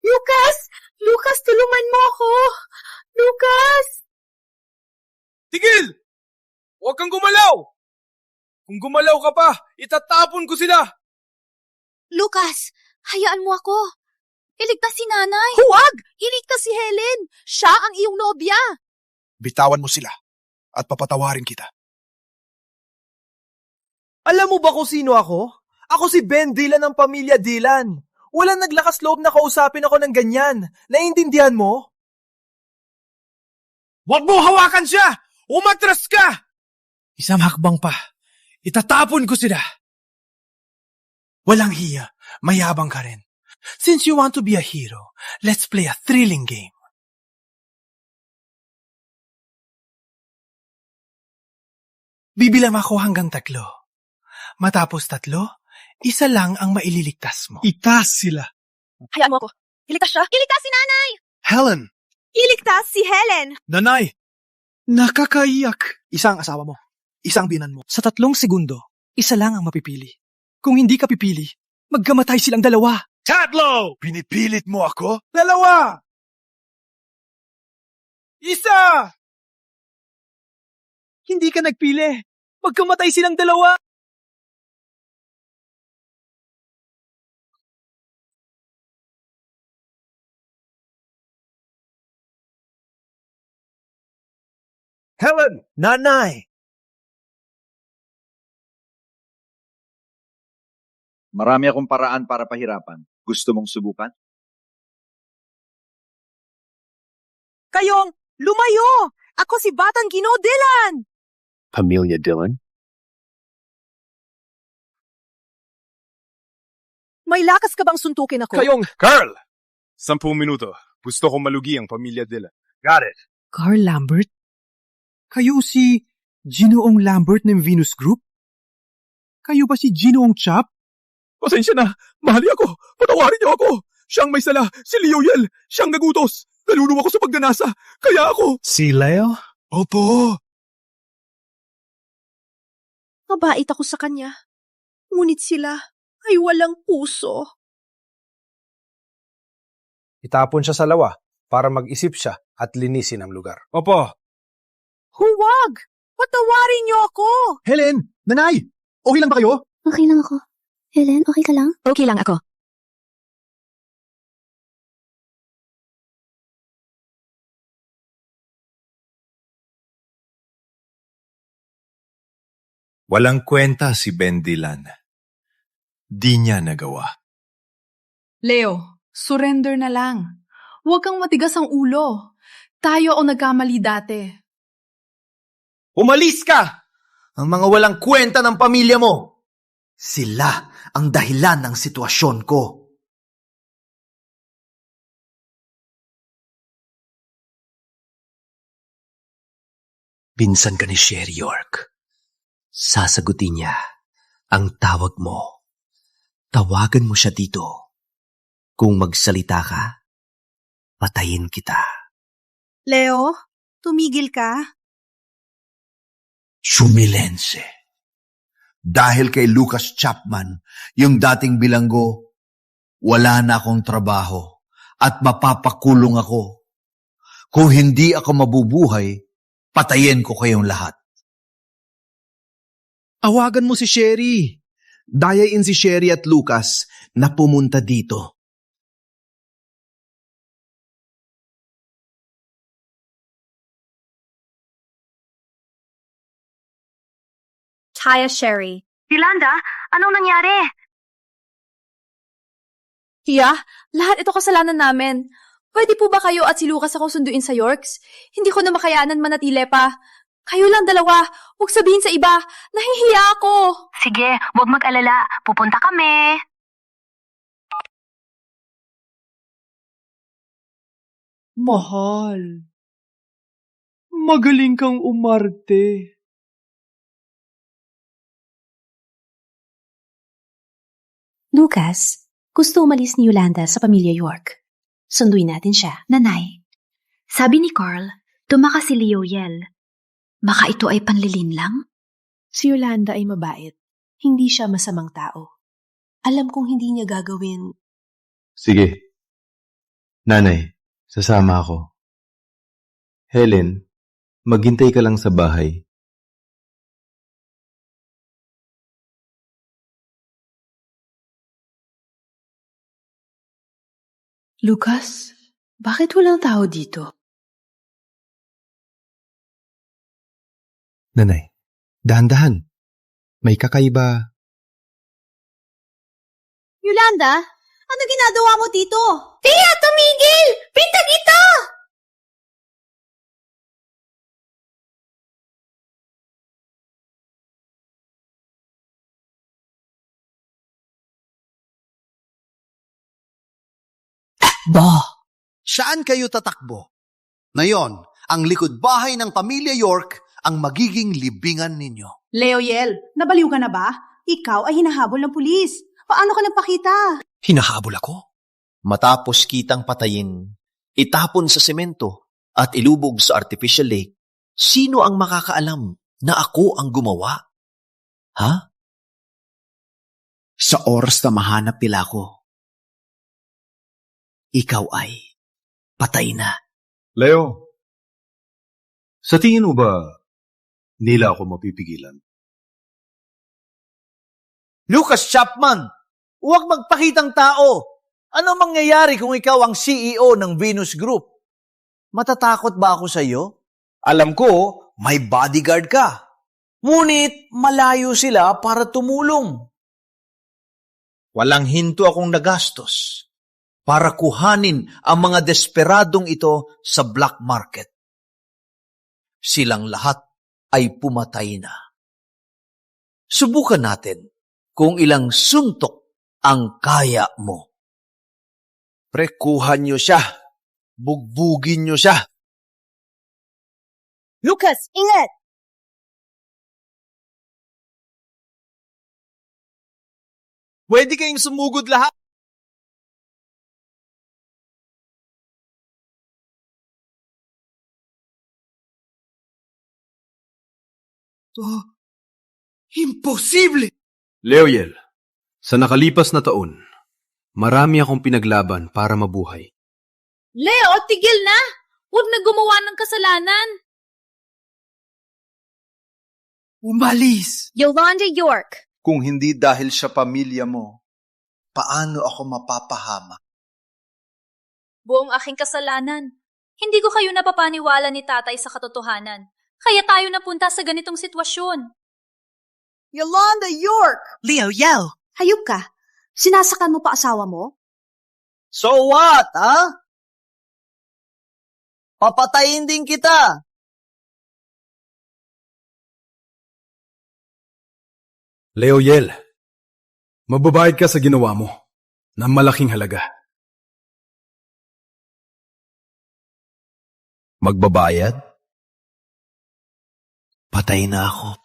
Lucas! Lucas, tulungan mo ako! Lucas! Tigil! Huwag kang gumalaw! Kung gumalaw ka pa, itatapon ko sila! Lucas, hayaan mo ako. Iligtas si nanay. Huwag! Iligtas si Helen. Siya ang iyong nobya. Bitawan mo sila at papatawarin kita. Alam mo ba kung sino ako? Ako si Ben Dylan ng pamilya Dylan. Walang naglakas loob na kausapin ako ng ganyan. Naiintindihan mo? Huwag mo hawakan siya! Umatras ka! Isang hakbang pa. Itatapon ko sila. Walang hiya. Mayabang ka rin. Since you want to be a hero, let's play a thrilling game. Bibilang ako hanggang 3. Matapos 3, isa lang ang maililigtas mo. Itas sila. Hayaan mo ako. Iligtas siya. Iligtas si nanay! Helen! Iligtas si Helen! Nanay! Nakakaiyak. Isa ang asawa mo. Isang binan mo. Sa 3 segundo, isa lang ang mapipili. Kung hindi ka pipili, magkamatay silang 2. Tatlo! Pinipilit mo ako? 2! Isa! Hindi ka nagpili. Magkamatay silang 2. Helen! Nanay! Marami akong paraan para pahirapan. Gusto mong subukan? Kayong lumayo! Ako si Batang Gino Dylan! Pamilya Dylan? May lakas ka bang suntukin ako? Carl! 10 minuto. Gusto ko malugi ang pamilya Dillon. Got it. Carl Lambert? Kayo si Ginoong Lambert ng Venus Group? Kayo ba si Ginoong Chap? Pasensya na. Mahali ako. Patawarin niyo ako. Siyang may sala. Si Leo Yel. Siyang nagutos. Naluluwa ko sa pagganasa. Kaya ako... Si Leo? Opo. Mabait ako sa kanya. Ngunit sila ay walang puso. Itapon siya sa lawa para mag-isip siya at linisin ang lugar. Opo. Huwag! Patawarin niyo ako! Helen! Nanay! Okay lang ba kayo? Okay lang ako. Helen, okay ka lang? Okay lang ako. Walang kwenta si Ben Dillon. Di niya nagawa. Leo, surrender na lang. Huwag kang matigas ang ulo. Tayo ang nagkamali dati. Umalis ka! Ang mga walang kwenta ng pamilya mo. Sila ang dahilan ng sitwasyon ko. Pinsan ka ni Sherry York. Sasagutin niya ang tawag mo. Tawagan mo siya dito. Kung magsalita ka, patayin kita. Leo, tumigil ka. Sumilense. Dahil kay Lucas Chapman, yung dating bilanggo, wala na akong trabaho at mapapakulong ako. Kung hindi ako mabubuhay, patayin ko kayong lahat. Awagan mo si Sherry. Dayain si Sherry at Lucas na pumunta dito. Taya Sherry. Yolanda, anong nangyari? Hiya, lahat ito kasalanan namin. Pwede po ba kayo at si Lucas ako sunduin sa Yorks? Hindi ko na makayanan manatili pa. Kayo lang dalawa. Huwag sabihin sa iba. Nahihiya ako. Sige, huwag mag-alala. Pupunta kami. Mahal. Magaling kang umarte. Lucas, gusto umalis ni Yolanda sa pamilya York. Sunduin natin siya. Nanay, sabi ni Carl, tumakas si Leo Yel. Baka ito ay panlilin lang? Si Yolanda ay mabait. Hindi siya masamang tao. Alam kong hindi niya gagawin. Sige. Nanay, sasama ako. Helen, maghintay ka lang sa bahay. Lucas, bakit walang tao dito? Nanay, dahan-dahan. May kakaiba. Yolanda, ano ginagawa mo dito? Tia, tumigil! Pintag ito! Saan kayo tatakbo? Ngayon, ang likod bahay ng pamilya York ang magiging libingan ninyo. Leo Yel, nabaliw ka na ba? Ikaw ay hinahabol ng pulis. Paano ka nagpakita? Hinahabol ako? Matapos kitang patayin, itapon sa semento at ilubog sa artificial lake, sino ang makakaalam na ako ang gumawa? Ha? Sa oras na mahanap nila ako, ikaw ay patay na. Leo, sa tingin mo ba nila ako mapipigilan? Lucas Chapman, huwag magpakitang tao. Ano mangyayari kung ikaw ang CEO ng Venus Group? Matatakot ba ako sa iyo? Alam ko, may bodyguard ka. Ngunit malayo sila para tumulong. Walang hinto akong nagastos para kuhanin ang mga desperadong ito sa black market. Silang lahat ay pumatay na. Subukan natin kung ilang suntok ang kaya mo. Prekuhan niyo siya. Bugbugin niyo siya. Lucas, ingat! Pwede kayong sumugod lahat. Imposible! Leoyel, sa nakalipas na taon, marami akong pinaglaban para mabuhay. Leo, tigil na! Huwag na gumawa ng kasalanan! Umalis! Yolanda York! Kung hindi dahil sa pamilya mo, paano ako mapapahama? Buong aking kasalanan. Hindi ko kayo napapaniwala ni tatay sa katotohanan. Kaya tayo napunta sa ganitong sitwasyon. Yolanda York! Leo Yel! Hayop ka. Sinasakan mo pa asawa mo? So what, ha? Papatayin din kita. Leoyel, mababayad ka sa ginawa mo ng malaking halaga. Magbabayad? Patay na ako.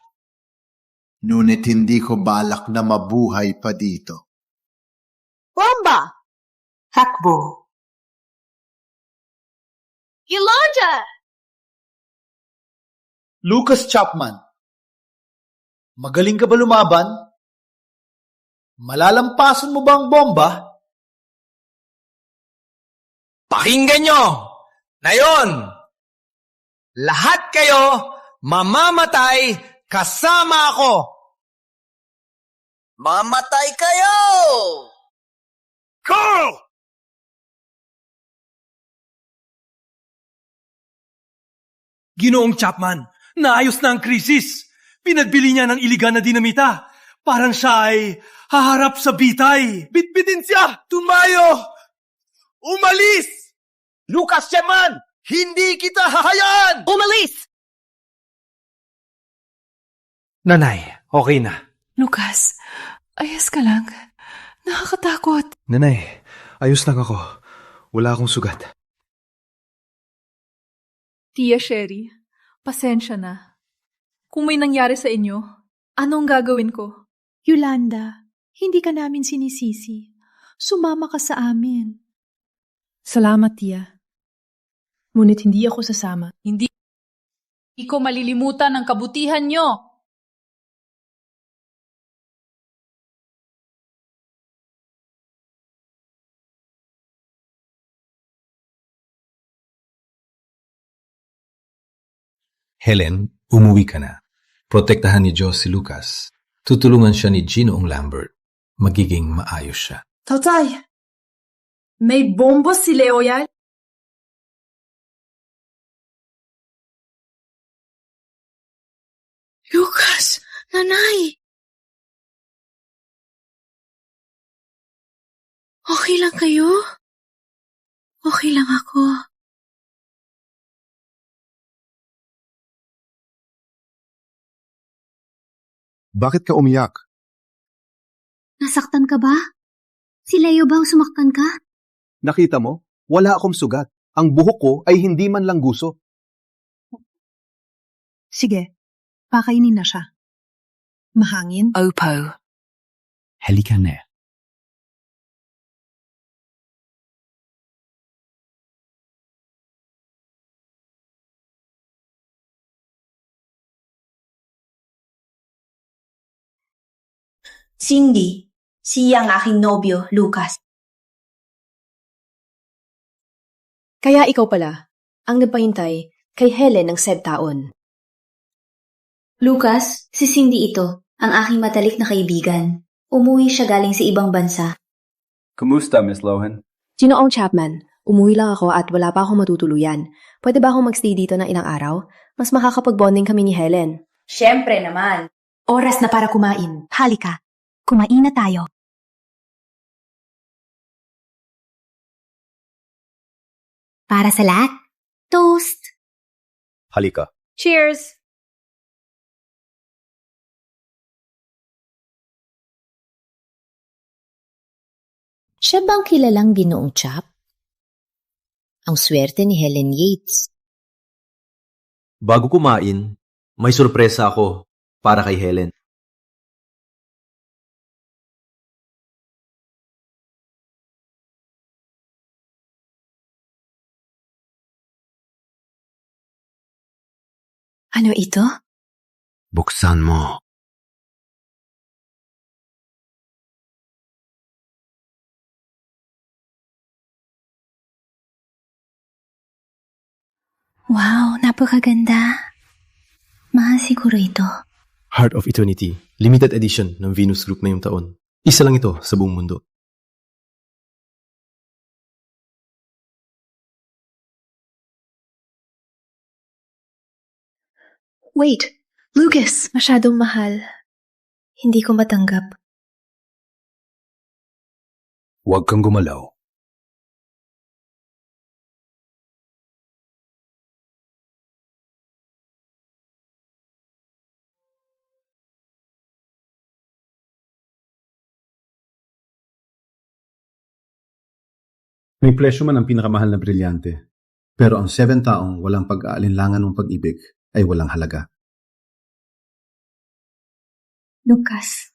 Ngunit hindi ko balak na mabuhay pa dito. Bomba! Hakbo. Yolanda! Lucas Chapman, magaling ka ba lumaban? Malalampasan mo ba ang bomba? Pakinggan nyo! Ngayon, lahat kayo mamamatay kasama ako! Mamatay kayo! Carl! Ginoong Chapman, naayos na ang krisis. Pinagbili niya ng iligan na dinamita. Parang siya ay haharap sa bitay. Bitbitin siya! Tumayo! Umalis! Lucas Chapman! Hindi kita hahayaan! Umalis! Nanay, okay na. Lucas, ayos ka lang. Nakakatakot. Nanay, ayos lang ako. Wala akong sugat. Tia Sherry, pasensya na. Kung may nangyari sa inyo, anong gagawin ko? Yolanda, hindi ka namin sinisisi. Sumama ka sa amin. Salamat, Tia. Ngunit hindi ako sasama. Hindi ko malilimutan ang kabutihan nyo. Helen, umuwi ka na. Protektahan ni Diyos si Lucas. Tutulungan siya ni Ginoong Lambert. Magiging maayos siya. Tatay, may bombo si Leoyel? Lucas! Nanay! Okay lang kayo? Okay lang ako. Bakit ka umiyak? Nasaktan ka ba? Si Leo ba ang sumaktan ka? Nakita mo? Wala akong sugat. Ang buhok ko ay hindi man lang guso. Sige, pakainin na siya. Mahangin? Opo. Halika na. Cindy, siya ang aking nobyo, Lucas. Kaya ikaw pala, ang nagpahintay kay Helen ng taon. Lucas, si Cindy ito, ang aking matalik na kaibigan. Umuwi siya galing sa ibang bansa. Kumusta, Miss Lohan? Ginoong Chapman, umuwi lang ako at wala pa akong matutuluyan. Pwede ba akong magstay dito ng ilang araw? Mas makakapag-bonding kami ni Helen. Siyempre naman. Oras na para kumain. Halika. Kumain na tayo. Para sa lahat, toast! Halika. Cheers! Siya bang kilalang Ginoong Chap? Ang swerte ni Helen Yates. Bago kumain, may sorpresa ako para kay Helen. Ano ito? Buksan mo. Wow, napakaganda. Mahal siguro ito. Heart of Eternity, limited edition ng Venus Group ngayong taon. Isa lang ito sa buong mundo. Wait, Lucas! Masyadong mahal. Hindi ko matanggap. Huwag kang gumalaw. May presyo man ang pinakamahal na brilyante, pero ang 7 taong walang pag-aalinlangan ng pag-ibig ay walang halaga. Lucas,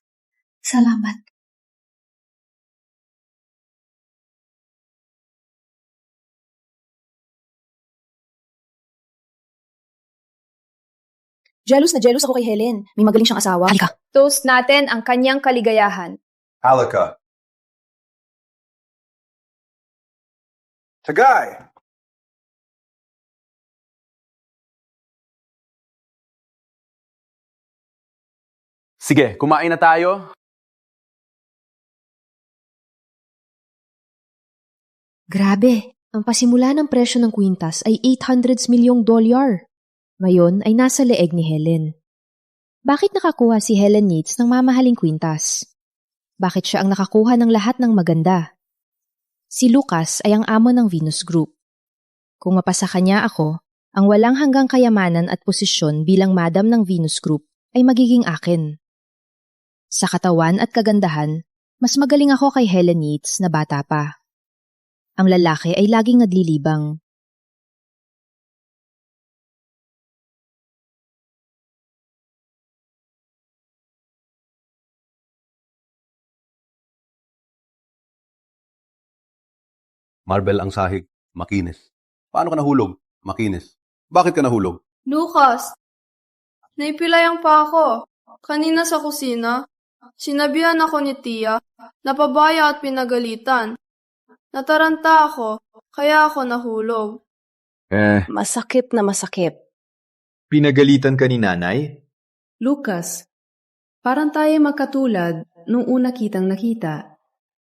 salamat. Jealous na jealous ako kay Helen. May magaling siyang asawa. Halika. Toast natin ang kanyang kaligayahan. Alaka. Tagay! Sige, kumain na tayo. Grabe, ang pasimula ng presyo ng kwintas ay $800 milyong. Ngayon ay nasa leeg ni Helen. Bakit nakakuha si Helen Yates ng mamahaling kwintas? Bakit siya ang nakakuha ng lahat ng maganda? Si Lucas ay ang amo ng Venus Group. Kung mapasa kanya ako, ang walang hanggang kayamanan at posisyon bilang madam ng Venus Group ay magiging akin. Sa katawan at kagandahan, mas magaling ako kay Helen Yates na bata pa. Ang lalaki ay laging naglilibang. Marble ang sahig, makinis. Paano ka nahulog? Makinis. Bakit ka nahulog? Lucas, naipilayang pa ako. Kanina sa kusina, sinabihan ako ni Tia, napabaya at pinagalitan. Nataranta ako, kaya ako nahulog. Masakit na masakit. Pinagalitan ka ni nanay? Lucas, parang tayo magkatulad nung una kitang nakita.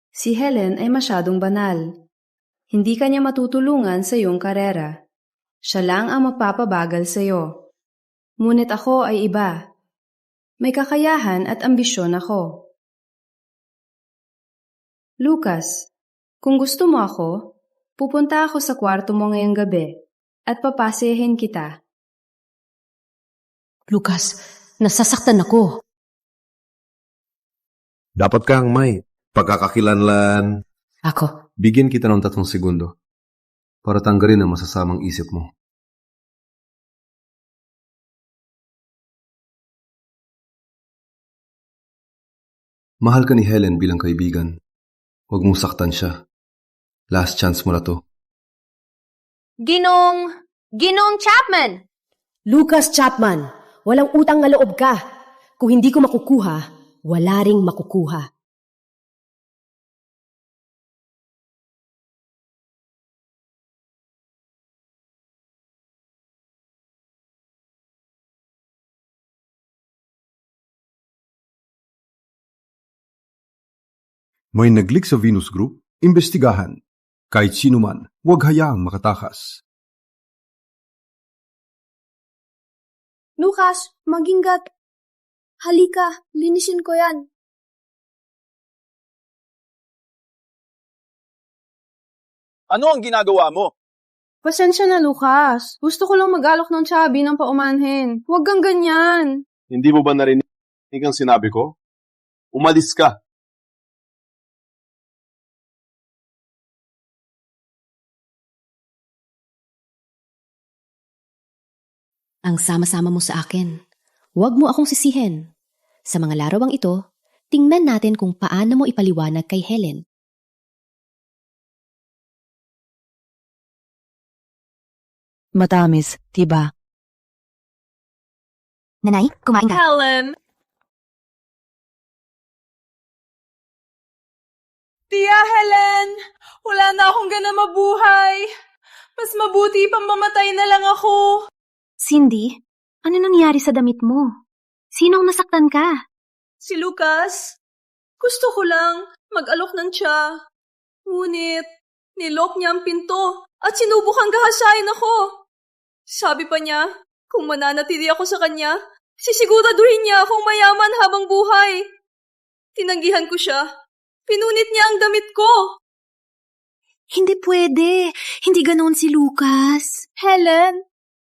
Si Helen ay masyadong banal. Hindi kanya matutulungan sa iyong karera. Siya lang ang magpapabagal sa iyo. Ngunit ako ay iba. May kakayahan at ambisyon ako. Lucas, kung gusto mo ako, pupunta ako sa kwarto mo ngayong gabi at papasehin kita. Lucas, nasasaktan ako. Dapat kang may pagkakakilanlan. Ako. Bigyan kita ng 3 segundo para tanggalin ang masasamang isip mo. Mahal ka ni Helen bilang kaibigan. Huwag mong saktan siya. Last chance mo na to. Ginong Chapman! Lucas Chapman, walang utang na loob ka. Kung hindi ko makukuha, wala ring makukuha. May naglik sa Venus Group, imbestigahan. Kahit sino man, huwag hayaang makatakas. Lucas, maginggat. Halika, linisin ko yan. Ano ang ginagawa mo? Pasensya na, Lucas. Gusto ko lang mag-alok ng tsabi ng paumanhin. Huwag kang ganyan. Hindi mo ba narinig ang sinabi ko? Umalis ka. ang sama-sama mo sa akin. Huwag mo akong sisihin. Sa mga larawang ito, tingnan natin kung paano mo ipaliwanag kay Helen. Matamis, diba? Nanay, kumain ka. Helen! Tia Helen! Wala na akong gana mabuhay. Mas mabuti pang mamatay na lang ako. Cindy, ano nangyari sa damit mo? Sinong nasaktan ka? Si Lucas. Gusto ko lang mag-alok ng tsa. Ngunit, nilok niya ang pinto at sinubukang gahasain ako. Sabi pa niya, kung mananatili ako sa kanya, sisiguraduhin niya akong mayaman habang buhay. Tinanggihan ko siya. Pinunit niya ang damit ko. Hindi pwede. Hindi ganoon si Lucas. Helen,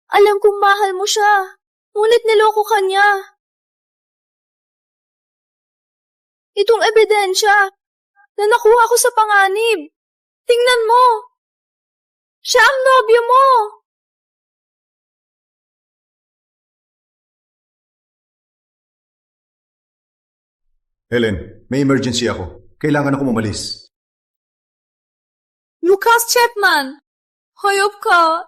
alam kong mahal mo siya. Ngunit niloko ka niya. Itong ebidensya na nakuha ko sa panganib. Tingnan mo. Siya ang nobyo mo. Helen, may emergency ako. Kailangan ako umalis. Lucas Chapman! Hayop ka!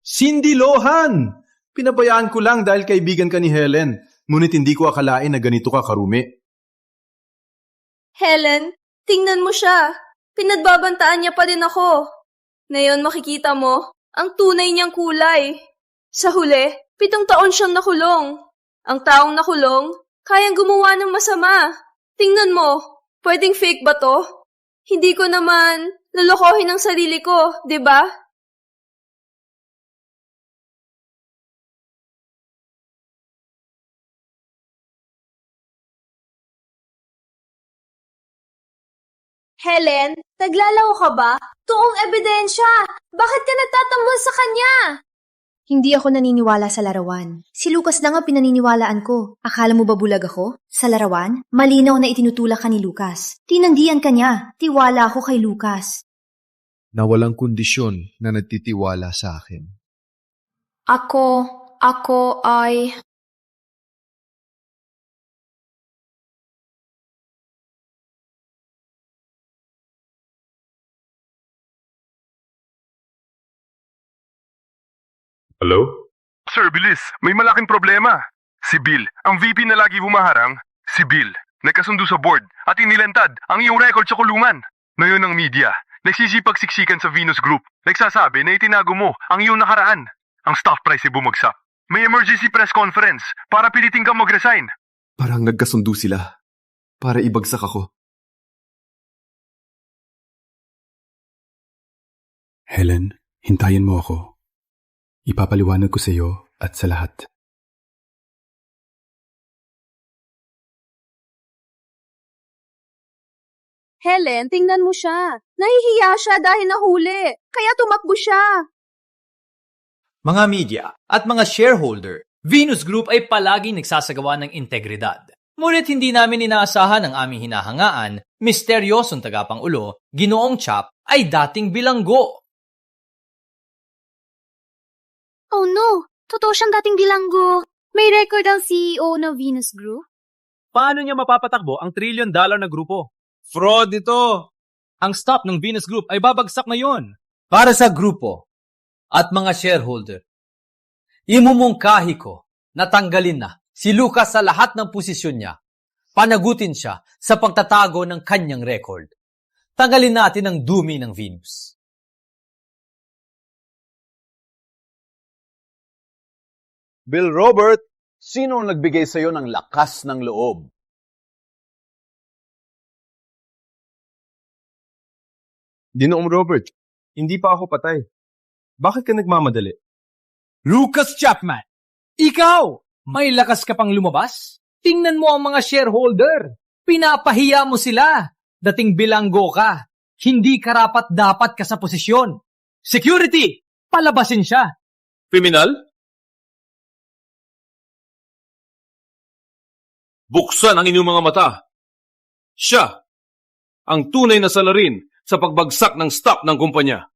Cindy Lohan! Pinabayaan ko lang dahil kaibigan ka ni Helen. Ngunit hindi ko akalain na ganito ka karumi. Helen, tingnan mo siya. Pinagbabantaan niya pa din ako. Ngayon makikita mo ang tunay niyang kulay. Sa huli, 7 taon siyang nakulong. Ang taong nakulong, kayang gumawa ng masama. Tingnan mo, pwedeng fake ba to? Hindi ko naman lolokohin ang sarili ko, di ba? Helen, naglalaro ka ba? Toong ebidensya! Bakit ka nagtatambol sa kanya? Hindi ako naniniwala sa larawan. Si Lucas lang ang pinaniniwalaan ko. Akala mo ba bulag ako? Sa larawan, malinaw na itinutulak ka ni Lucas. Tinanggihan ka niya. Tiwala ako kay Lucas. Na walang kondisyon na nagtitiwala sa akin. Ako ay... Hello? Sir, bilis. May malaking problema. Si Bill, ang VP na lagi bumaharang, si Bill, nagkasundo sa board at inilantad ang iyong record sa kulungan. Ngayon ang media, nagsisipagsiksikan sa Venus Group, nagsasabi na itinago mo ang iyong nakaraan. Ang stock price ay bumagsak. May emergency press conference para pilitin kang mag-resign. Parang nagkasundo sila para ibagsak ako. Helen, hintayin mo ako. Ipapaliwanag ko sa iyo at sa lahat. Helen, tingnan mo siya. Nahihiya siya dahil nahuli. Kaya tumakbo siya. Mga media at mga shareholder, Venus Group ay palaging nagsasagawa ng integridad. Ngunit hindi namin inaasahan ang aming hinahangaan, misteryosong tagapangulo, Ginoong Chap, ay dating bilanggo. Oh no! Totoo siyang dating bilanggo. May record ang CEO ng Venus Group? Paano niya mapapatakbo ang $1 trillion na grupo? Fraud ito! Ang stock ng Venus Group ay babagsak ngayon. Para sa grupo at mga shareholder, imumungkahi ko na tanggalin na si Lucas sa lahat ng posisyon niya. Panagutin siya sa pagtatago ng kanyang record. Tanggalin natin ang dumi ng Venus. Bill Robert, sino ang nagbigay sa iyo ng lakas ng loob? Ginoong Robert, hindi pa ako patay. Bakit ka nagmamadali? Lucas Chapman, ikaw! May lakas ka pang lumabas? Tingnan mo ang mga shareholder. Pinapahiya mo sila. Dating bilanggo ka. Hindi karapat-dapat ka sa posisyon. Security! Palabasin siya. Kriminal? Buksan ang inyong mga mata. Siya ang tunay na salarin sa pagbagsak ng stock ng kumpanya.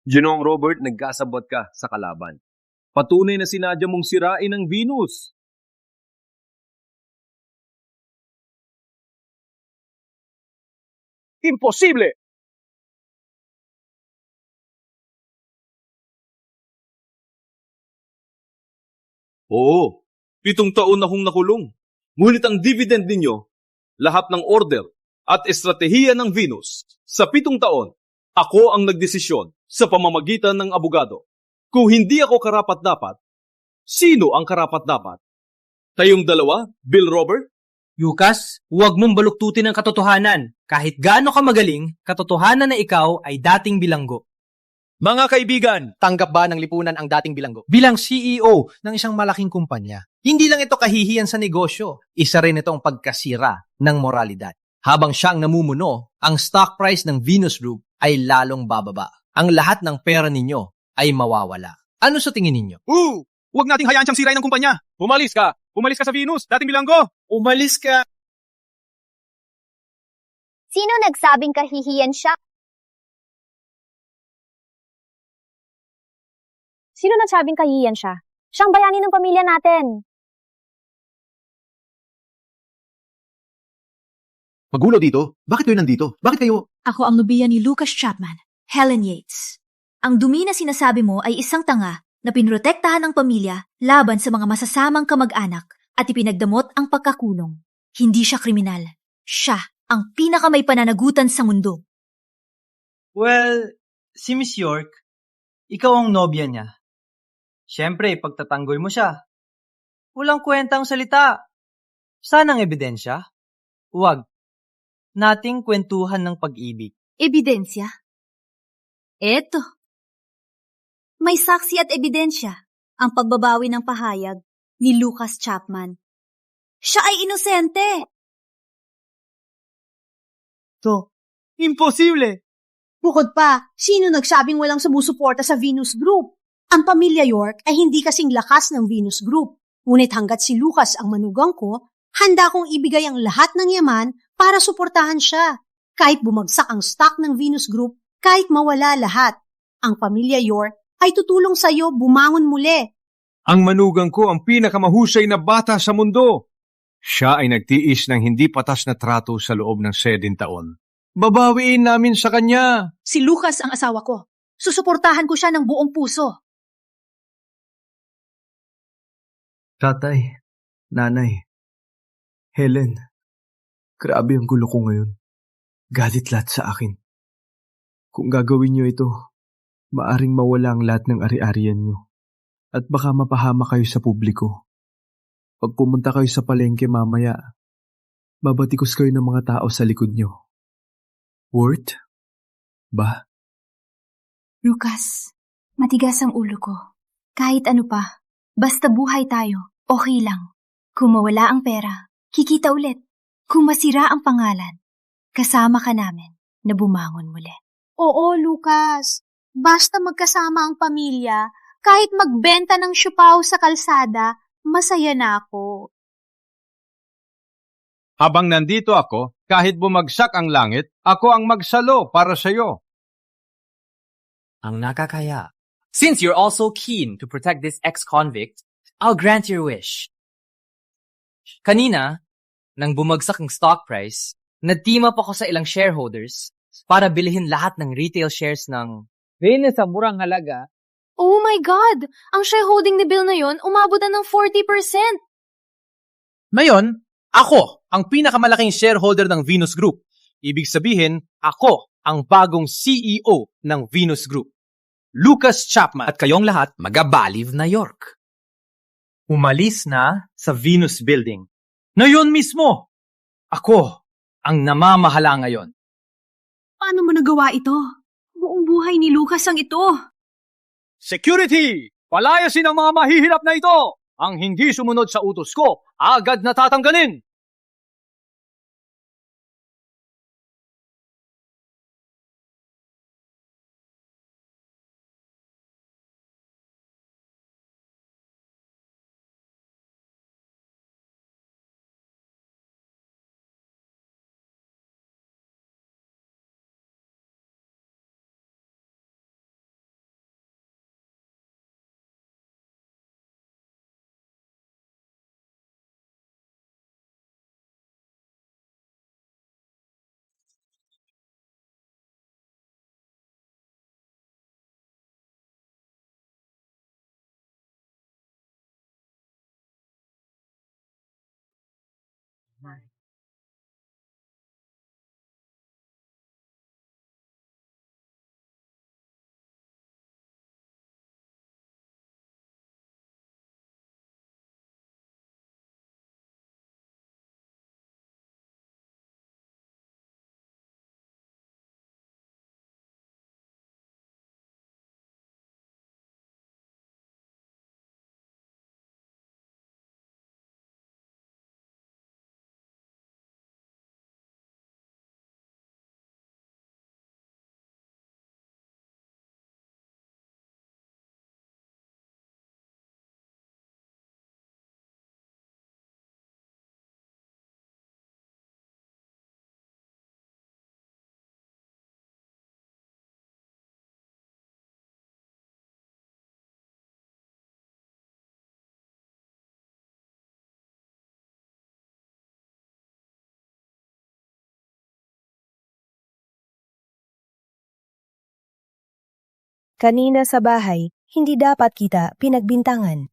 Ginoong Robert, nagkasabot ka sa kalaban. Patunay na sinadya mong sirain ang Venus. Imposible! Oo, 7 taon akong nakulong. Ngunit ang dividend ninyo, lahat ng order at estratehiya ng Venus, sa 7 taon, ako ang nagdesisyon sa pamamagitan ng abogado. Kung hindi ako karapat-dapat, sino ang karapat-dapat? Kayong dalawa, Bill Robert? Lucas, huwag mong baluktutin ang katotohanan. Kahit gaano ka magaling, katotohanan na ikaw ay dating bilanggo. Mga kaibigan, tanggap ba ng lipunan ang dating bilanggo? Bilang CEO ng isang malaking kumpanya, hindi lang ito kahihiyan sa negosyo, isa rin itong pagkasira ng moralidad. Habang siyang namumuno, ang stock price ng Venus Group ay lalong bababa. Ang lahat ng pera ninyo ay mawawala. Ano sa tingin ninyo? Huwag nating hayaan siyang sirain ng kumpanya. Umalis ka! Umalis ka sa Venus, dating bilanggo! Umalis ka! Sino nagsabing kahihiyan siya? Sino nagsabing kahihiyan siya? Siyang bayani ng pamilya natin. Magulo dito? Bakit kayo nandito? Bakit kayo... Ako ang nubiya ni Lucas Chapman, Helen Yates. Ang dumi na sinasabi mo ay isang tanga na pinrotektahan ng pamilya laban sa mga masasamang kamag-anak at ipinagdamot ang pagkakulong. Hindi siya kriminal. Siya ang pinakamay pananagutan sa mundo. Well, si Miss York, ikaw ang nobya niya. Siyempre, pagtatanggoy mo siya. Walang kwentang salita. Saan ang ebidensya? Huwag. Nating kwentuhan ng pag-ibig. Ebidensya? Eto. May saksi at ebidensya ang pagbabawi ng pahayag ni Lucas Chapman. Siya ay inosente. To, imposible! Bukod pa, sino nagsabing walang sumusuporta sa Venus Group? Ang pamilya York ay hindi kasing lakas ng Venus Group. Ngunit hanggat si Lucas ang manugang ko, handa kong ibigay ang lahat ng yaman para suportahan siya. Kahit bumagsak ang stock ng Venus Group, kahit mawala lahat, ang pamilya York ay tutulong sa iyo bumangon muli. Ang manugang ko ang pinakamahusay na bata sa mundo. Siya ay nagtiis ng hindi patas na trato sa loob ng 7 taon. Babawiin namin sa kanya. Si Lucas ang asawa ko. Susuportahan ko siya ng buong puso. Tatay, nanay, Helen, grabe ang gulo ko ngayon. Galit lahat sa akin. Kung gagawin niyo ito, maaring mawala ang lahat ng ari-arian niyo. At baka mapahama kayo sa publiko. Pag pumunta kayo sa palengke mamaya, babatikos kayo ng mga tao sa likod niyo. Worth? Ba? Lucas, matigas ang ulo ko. Kahit ano pa, basta buhay tayo, okay lang. Kung mawala ang pera, kikita ulit. Kung masira ang pangalan, kasama ka namin na bumangon muli. Oo, Lucas. Basta magkasama ang pamilya, kahit magbenta ng siupaw sa kalsada, masaya na ako. Habang nandito ako, kahit bumagsak ang langit, ako ang magsalo para sa iyo. Ang nakakaya. Since you're also keen to protect this ex-convict, I'll grant your wish. Kanina, nang bumagsak ang stock price, nag-team up ako sa ilang shareholders para bilhin lahat ng retail shares ng Venus sa murang halaga. Oh my God! Ang shareholding ni Bill na yon umabot na ng 40%! Ngayon, ako ang pinakamalaking shareholder ng Venus Group. Ibig sabihin, ako ang bagong CEO ng Venus Group. Lucas Chapman. At kayong lahat magabaliv na York. Umalis na sa Venus Building. Ngayon mismo, ako ang namamahala ngayon. Paano mo nagawa ito? Buong buhay ni Lucas ang ito. Security! Palayasin ang mga mahihirap na ito! Ang hindi sumunod sa utos ko, agad na tatanggalin! Kanina sa bahay, hindi dapat kita pinagbintangan.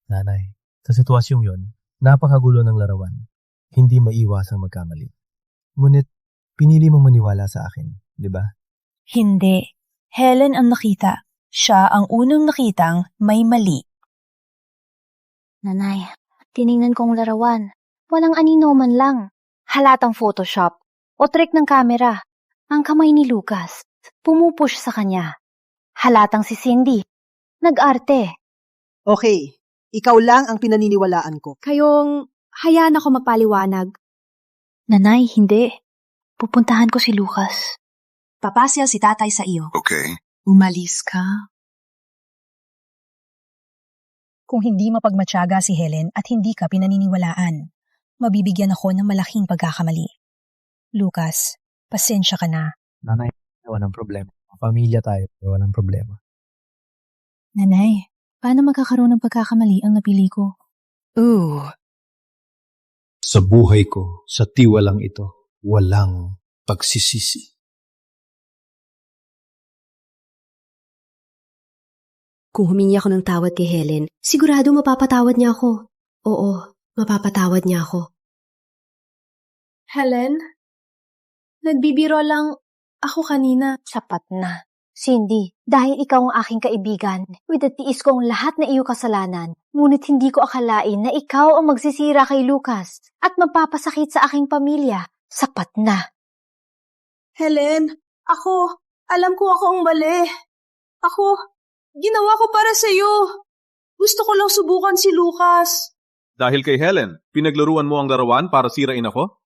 Nanay, sa sitwasyong yon, napakagulo ng larawan. Hindi maiwasang magkamali. Ngunit, pinili mong maniwala sa akin, di ba? Hindi. Helen ang nakita. Siya ang unang nakitang may mali. Nanay, tiningnan kong larawan. Walang anino man lang. Halatang Photoshop o trick ng kamera. Ang kamay ni Lucas, pumupush sa kanya. Halatang si Cindy. Nag-arte. Okay, ikaw lang ang pinaniniwalaan ko. Kayong hayaan ako magpaliwanag. Nanay, hindi. Pupuntahan ko si Lucas. Papasyal si tatay sa iyo. Okay. Umalis ka. Kung hindi mapagmatyaga si Helen at hindi ka pinaniniwalaan, mabibigyan ako ng malaking pagkakamali. Lucas, pasensya ka na. Nanay, walang problema. Pamilya tayo, walang problema. Nanay, paano magkakaroon ng pagkakamali ang napili ko? Sa buhay ko, sa tiwalang ito, walang pagsisisi. Kung humingi ako ng tawad kay Helen, sigurado mapapatawad niya ako. Oo, mapapatawad niya ako. Helen, nagbibiro lang ako kanina. Sapat na. Cindy, dahil ikaw ang aking kaibigan, widatiis ko ang lahat na iyong kasalanan, ngunit hindi ko akalain na ikaw ang magsisira kay Lucas at magpapasakit sa aking pamilya. Sapat na. Helen, alam ko ako ang mali. Ginawa ko para sa'yo. Gusto ko lang subukan si Lucas. Dahil kay Helen, pinaglaruan mo ang larawan para sirain ako?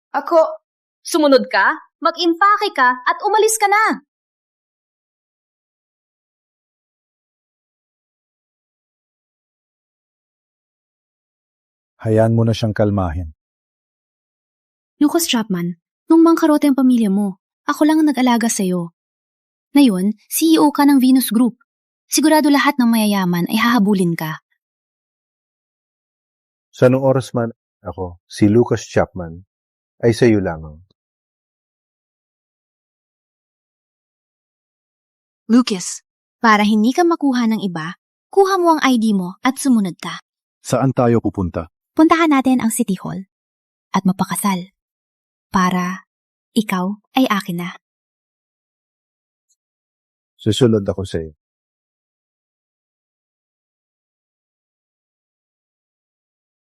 Sumunod ka, mag-impake ka at umalis ka na. Hayaan mo na siyang kalmahin. Lucas Chapman, nung mangkarote ang pamilya mo, ako lang ang nag-alaga sa'yo. Ngayon, CEO ka ng Venus Group. Sigurado lahat ng mayayaman ay hahabulin ka. Sa anong oras man ako, si Lucas Chapman, ay sa iyo lamang. Lucas, para hindi ka makuha ng iba, kuha mo ang ID mo at sumunod ka. Saan tayo pupunta? Puntahan natin ang City Hall at mapakasal para ikaw ay akin na. Susunod ako sa iyo.